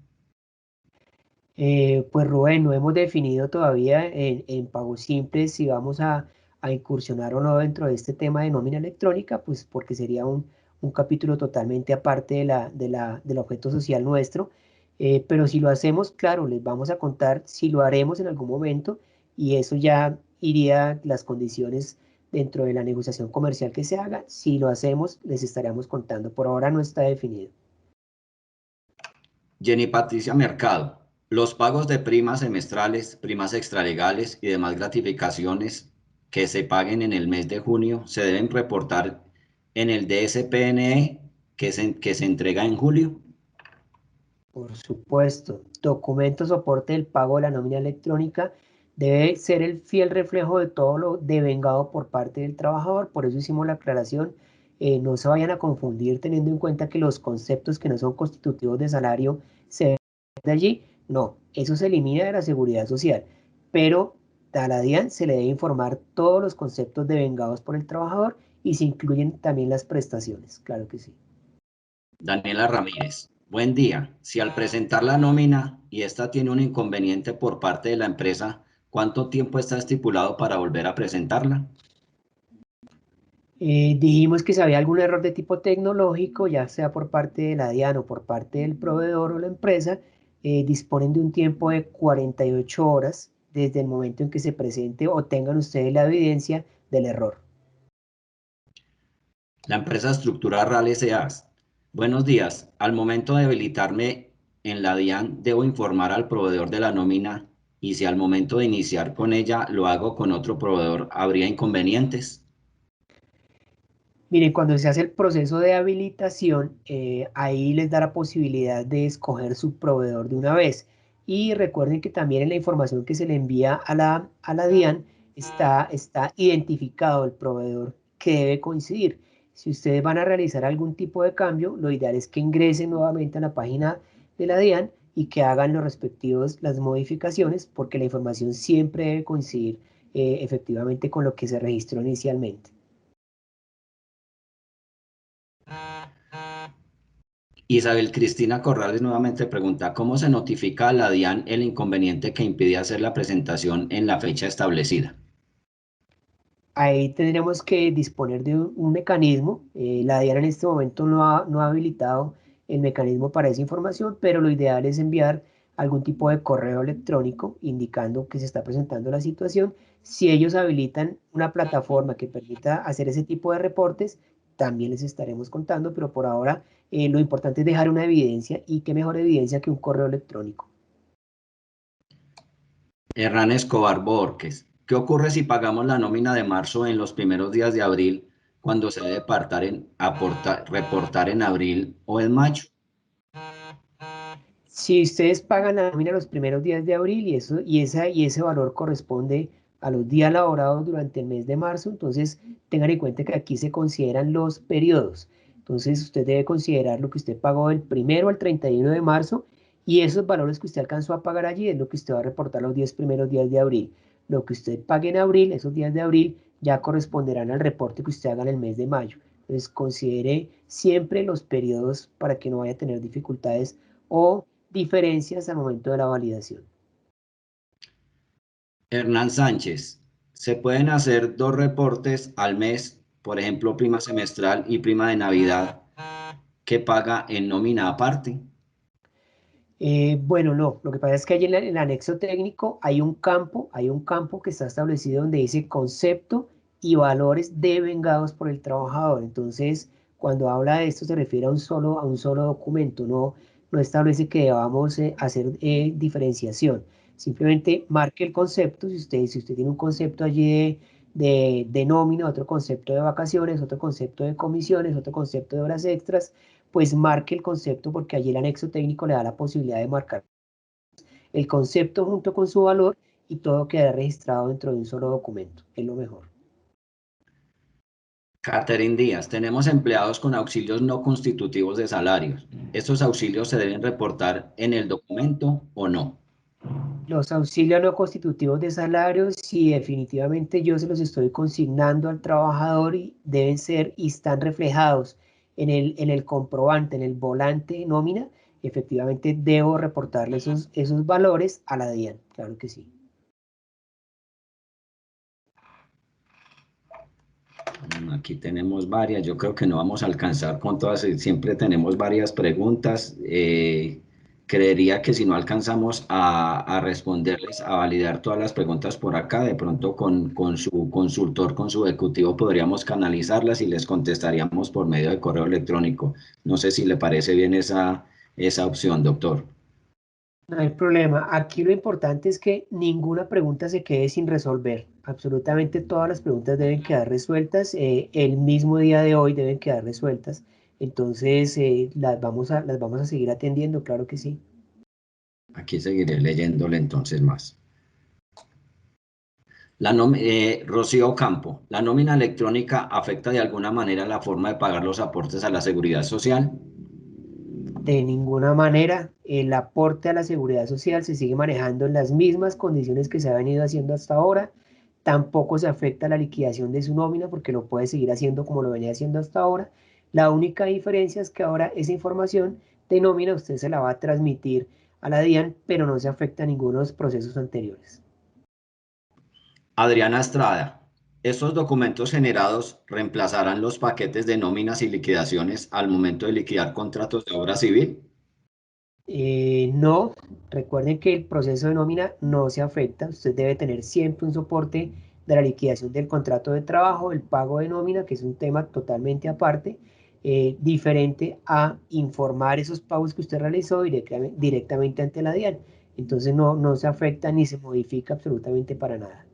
Pues Rubén, no hemos definido todavía en pagos simples si vamos a incursionar o no dentro de este tema de nómina electrónica, pues porque sería un capítulo totalmente aparte del objeto social nuestro. Pero si lo hacemos, claro, les vamos a contar si lo haremos en algún momento y eso ya iría las condiciones dentro de la negociación comercial que se haga. Si lo hacemos, les estaremos contando. Por ahora no está definido. Jenny Patricia Mercado, Los pagos de primas semestrales, primas extralegales y demás gratificaciones que se paguen en el mes de junio se deben reportar en el DSPNE que se entrega en julio. Por supuesto, documento soporte del pago de la nómina electrónica debe ser el fiel reflejo de todo lo devengado por parte del trabajador, por eso hicimos la aclaración. No se vayan a confundir teniendo en cuenta que los conceptos que no son constitutivos de salario se ven de allí. No, eso se elimina de la seguridad social, pero a la DIAN se le debe informar todos los conceptos devengados por el trabajador y se incluyen también las prestaciones, claro que sí. Daniela Ramírez, buen día. Si al presentar la nómina y esta tiene un inconveniente por parte de la empresa, ¿cuánto tiempo está estipulado para volver a presentarla? Dijimos que si había algún error de tipo tecnológico, ya sea por parte de la DIAN o por parte del proveedor o la empresa, disponen de un tiempo de 48 horas desde el momento en que se presente o tengan ustedes la evidencia del error. La empresa Estructura RAL S.A. Buenos días. Al momento de habilitarme en la DIAN, debo informar al proveedor de la nómina y si al momento de iniciar con ella lo hago con otro proveedor, ¿habría inconvenientes? Miren, cuando se hace el proceso de habilitación, ahí les da la posibilidad de escoger su proveedor de una vez. Y recuerden que también en la información que se le envía a la DIAN está identificado el proveedor que debe coincidir. Si ustedes van a realizar algún tipo de cambio, lo ideal es que ingresen nuevamente a la página de la DIAN y que hagan los respectivos, las modificaciones, porque la información siempre debe coincidir efectivamente con lo que se registró inicialmente. Isabel Cristina Corrales nuevamente pregunta, ¿cómo se notifica a la DIAN el inconveniente que impide hacer la presentación en la fecha establecida? Ahí tendríamos que disponer de un mecanismo. La DIAN en este momento no ha habilitado el mecanismo para esa información, pero lo ideal es enviar algún tipo de correo electrónico indicando que se está presentando la situación. Si ellos habilitan una plataforma que permita hacer ese tipo de reportes, también les estaremos contando, pero por ahora lo importante es dejar una evidencia y qué mejor evidencia que un correo electrónico. Hernán Escobar Borges, ¿qué ocurre si pagamos la nómina de marzo en los primeros días de abril cuando se debe reportar en abril o en mayo? Si ustedes pagan la nómina los primeros días de abril y ese valor corresponde a los días laborados durante el mes de marzo, entonces tengan en cuenta que aquí se consideran los periodos. Entonces usted debe considerar lo que usted pagó del 1 al 31 de marzo y esos valores que usted alcanzó a pagar allí es lo que usted va a reportar los 10 primeros días de abril. Lo que usted pague en abril, esos días de abril, ya corresponderán al reporte que usted haga en el mes de mayo. Entonces considere siempre los periodos para que no vaya a tener dificultades o diferencias al momento de la validación. Hernán Sánchez, ¿se pueden hacer dos reportes al mes, por ejemplo, prima semestral y prima de Navidad, que paga en nómina aparte? Bueno, no, lo que pasa es que allí en el anexo técnico hay un campo que está establecido donde dice concepto y valores devengados por el trabajador. Entonces, cuando habla de esto se refiere a un solo documento, no establece que debamos hacer diferenciación. Simplemente marque el concepto, si usted tiene un concepto allí de nómina, otro concepto de vacaciones, otro concepto de comisiones, otro concepto de horas extras, pues marque el concepto porque allí el anexo técnico le da la posibilidad de marcar el concepto junto con su valor y todo queda registrado dentro de un solo documento. Es lo mejor. Catherine Díaz, tenemos empleados con auxilios no constitutivos de salarios. ¿Estos auxilios se deben reportar en el documento o no? Los auxilios no constitutivos de salarios, si definitivamente yo se los estoy consignando al trabajador y deben ser y están reflejados en el comprobante, en el volante de nómina, efectivamente debo reportarle esos valores a la DIAN, claro que sí. Aquí tenemos varias, yo creo que no vamos a alcanzar con todas, siempre tenemos varias preguntas. Creería que si no alcanzamos a responderles, a validar todas las preguntas por acá, de pronto con su consultor, con su ejecutivo, podríamos canalizarlas y les contestaríamos por medio de correo electrónico. No sé si le parece bien esa opción, doctor. No hay problema. Aquí lo importante es que ninguna pregunta se quede sin resolver. Absolutamente todas las preguntas deben quedar resueltas. El mismo día de hoy deben quedar resueltas. Entonces, las vamos a seguir atendiendo, claro que sí. Aquí seguiré leyéndole entonces más. Rocío Campo, ¿la nómina electrónica afecta de alguna manera la forma de pagar los aportes a la seguridad social? De ninguna manera, el aporte a la seguridad social se sigue manejando en las mismas condiciones que se ha venido haciendo hasta ahora. Tampoco se afecta la liquidación de su nómina porque lo puede seguir haciendo como lo venía haciendo hasta ahora. La única diferencia es que ahora esa información de nómina usted se la va a transmitir a la DIAN, pero no se afecta a ninguno de los procesos anteriores. Adriana Estrada, ¿estos documentos generados reemplazarán los paquetes de nóminas y liquidaciones al momento de liquidar contratos de obra civil? No, recuerden que el proceso de nómina no se afecta. Usted debe tener siempre un soporte de la liquidación del contrato de trabajo, el pago de nómina, que es un tema totalmente aparte, diferente a informar esos pagos que usted realizó directamente ante la DIAN. Entonces no se afecta ni se modifica absolutamente para nada.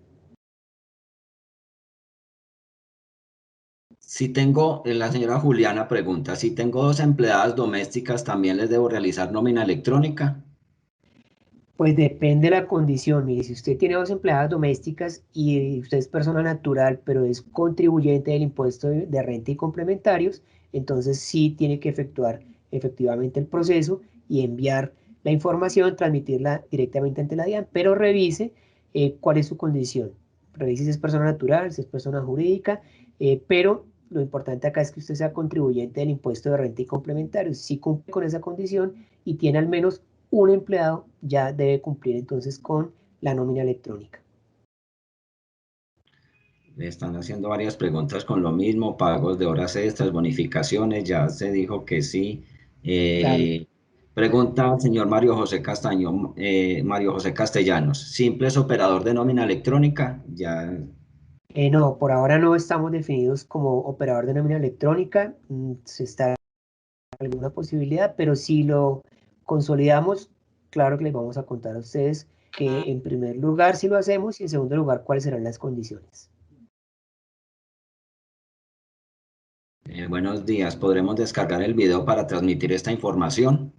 Si tengo, la señora Juliana pregunta, si tengo dos empleadas domésticas, ¿también les debo realizar nómina electrónica? Pues depende de la condición. Mire, si usted tiene dos empleadas domésticas y usted es persona natural, pero es contribuyente del impuesto de renta y complementarios, entonces sí tiene que efectuar efectivamente el proceso y enviar la información, transmitirla directamente ante la DIAN, pero revise cuál es su condición. Revise si es persona natural, si es persona jurídica, pero lo importante acá es que usted sea contribuyente del impuesto de renta y complementarios. Si cumple con esa condición y tiene al menos un empleado, ya debe cumplir entonces con la nómina electrónica. Le están haciendo varias preguntas con lo mismo, pagos de horas extras, bonificaciones, ya se dijo que sí. Claro. Pregunta al señor Mario José Castaño, Mario José Castellanos, ¿simple es operador de nómina electrónica? Ya. No, por ahora no estamos definidos como operador de nómina electrónica. Se está alguna posibilidad, pero si lo consolidamos, claro que les vamos a contar a ustedes que en primer lugar si lo hacemos y en segundo lugar cuáles serán las condiciones. Buenos días, ¿podremos descargar el video para transmitir esta información?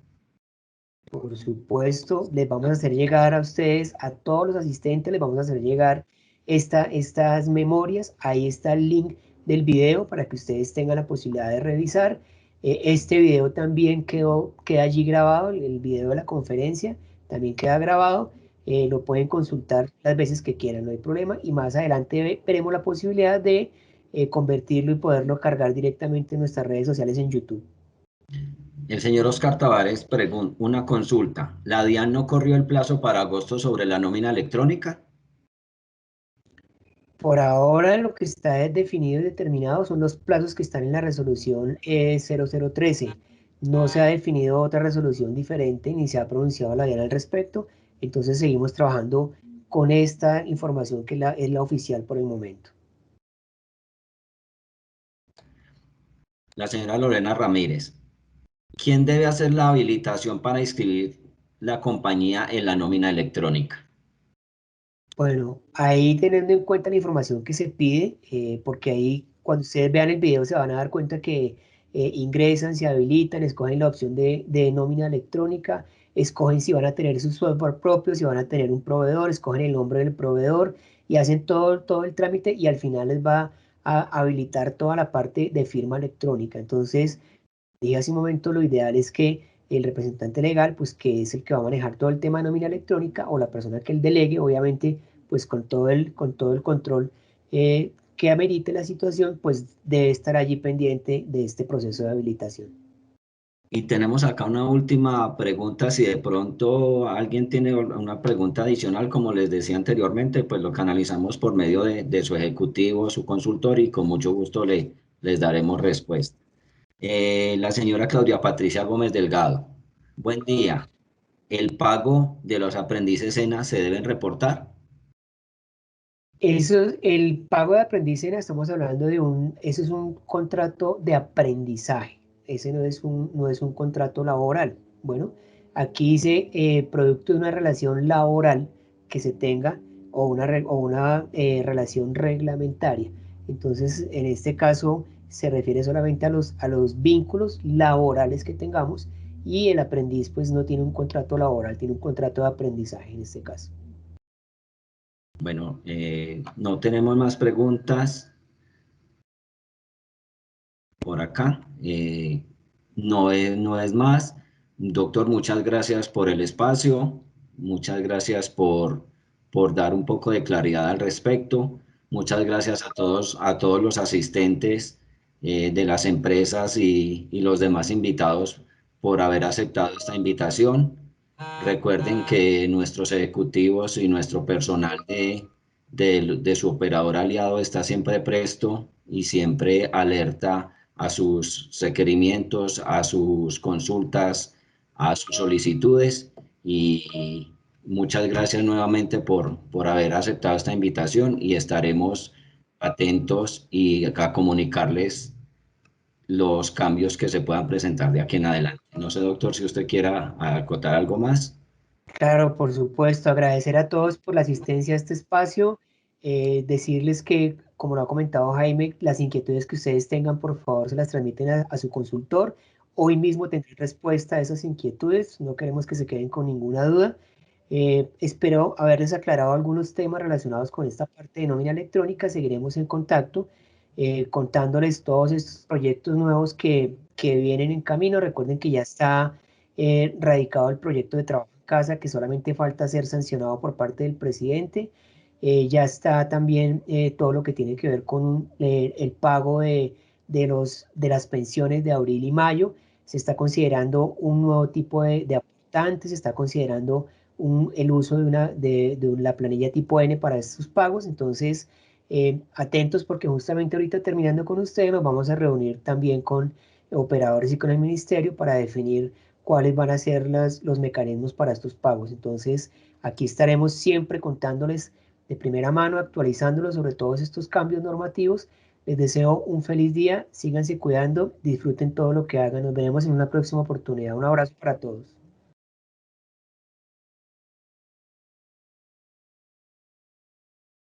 Por supuesto, les vamos a hacer llegar a ustedes, a todos los asistentes, les vamos a hacer llegar estas memorias. Ahí está el link del video para que ustedes tengan la posibilidad de revisar. Este video también queda allí grabado, el video de la conferencia también queda grabado. Lo pueden consultar las veces que quieran, no hay problema. Y más adelante veremos la posibilidad de convertirlo y poderlo cargar directamente en nuestras redes sociales en YouTube. El señor Oscar Tavares pregunta, una consulta, ¿la DIAN no corrió el plazo para agosto sobre la nómina electrónica? Por ahora lo que está definido y determinado son los plazos que están en la resolución 0013. No se ha definido otra resolución diferente ni se ha pronunciado la DIAN al respecto. Entonces seguimos trabajando con esta información que es la oficial por el momento. La señora Lorena Ramírez, ¿quién debe hacer la habilitación para inscribir la compañía en la nómina electrónica? Bueno, ahí teniendo en cuenta la información que se pide, porque ahí cuando ustedes vean el video se van a dar cuenta que ingresan, se habilitan, escogen la opción de nómina electrónica, escogen si van a tener su software propio, si van a tener un proveedor, escogen el nombre del proveedor y hacen todo el trámite y al final les va a habilitar toda la parte de firma electrónica. Entonces, dije hace un momento, lo ideal es que el representante legal, pues que es el que va a manejar todo el tema de nómina electrónica, o la persona que él delegue, obviamente, pues con todo el control que amerite la situación, pues debe estar allí pendiente de este proceso de habilitación. Y tenemos acá una última pregunta, si de pronto alguien tiene una pregunta adicional, como les decía anteriormente, pues lo canalizamos por medio de su ejecutivo, su consultor y con mucho gusto les daremos respuesta. La señora Claudia Patricia Gómez Delgado, buen día. ¿El pago de los aprendices ENA se deben reportar? Eso, el pago de aprendizaje, estamos hablando eso es un contrato de aprendizaje, ese no es un contrato laboral. Bueno, Aquí dice producto de una relación laboral que se tenga o una relación reglamentaria. Entonces, en este caso, se refiere solamente a los vínculos laborales que tengamos y el aprendiz pues no tiene un contrato laboral, tiene un contrato de aprendizaje en este caso. Bueno, no tenemos más preguntas por acá. No es más. Doctor, muchas gracias por el espacio. Muchas gracias por dar un poco de claridad al respecto. Muchas gracias a todos los asistentes de las empresas y los demás invitados por haber aceptado esta invitación. Recuerden que nuestros ejecutivos y nuestro personal de su operador aliado está siempre presto y siempre alerta a sus requerimientos, a sus consultas, a sus solicitudes y muchas gracias nuevamente por haber aceptado esta invitación y estaremos atentos y a comunicarles los cambios que se puedan presentar de aquí en adelante. No sé, doctor, si usted quiera acotar algo más. Claro, por supuesto, agradecer a todos por la asistencia a este espacio, decirles que, como lo ha comentado Jaime, las inquietudes que ustedes tengan, por favor, se las transmiten a su consultor. Hoy mismo tendré respuesta a esas inquietudes, no queremos que se queden con ninguna duda. Espero haberles aclarado algunos temas relacionados con esta parte de nómina electrónica. Seguiremos en contacto, contándoles todos estos proyectos nuevos que vienen en camino. Recuerden que ya está radicado el proyecto de trabajo en casa, que solamente falta ser sancionado por parte del presidente. Ya está también todo lo que tiene que ver con el pago de las pensiones de abril y mayo. Se está considerando un nuevo tipo de aportantes, se está considerando el uso de la planilla tipo N para estos pagos. Entonces, atentos porque justamente ahorita terminando con ustedes nos vamos a reunir también con operadores y con el ministerio para definir cuáles van a ser los mecanismos para estos pagos. Entonces, aquí estaremos siempre contándoles de primera mano, actualizándolos sobre todos estos cambios normativos. Les deseo un feliz día, síganse cuidando, disfruten todo lo que hagan. Nos veremos en una próxima oportunidad. Un abrazo para todos.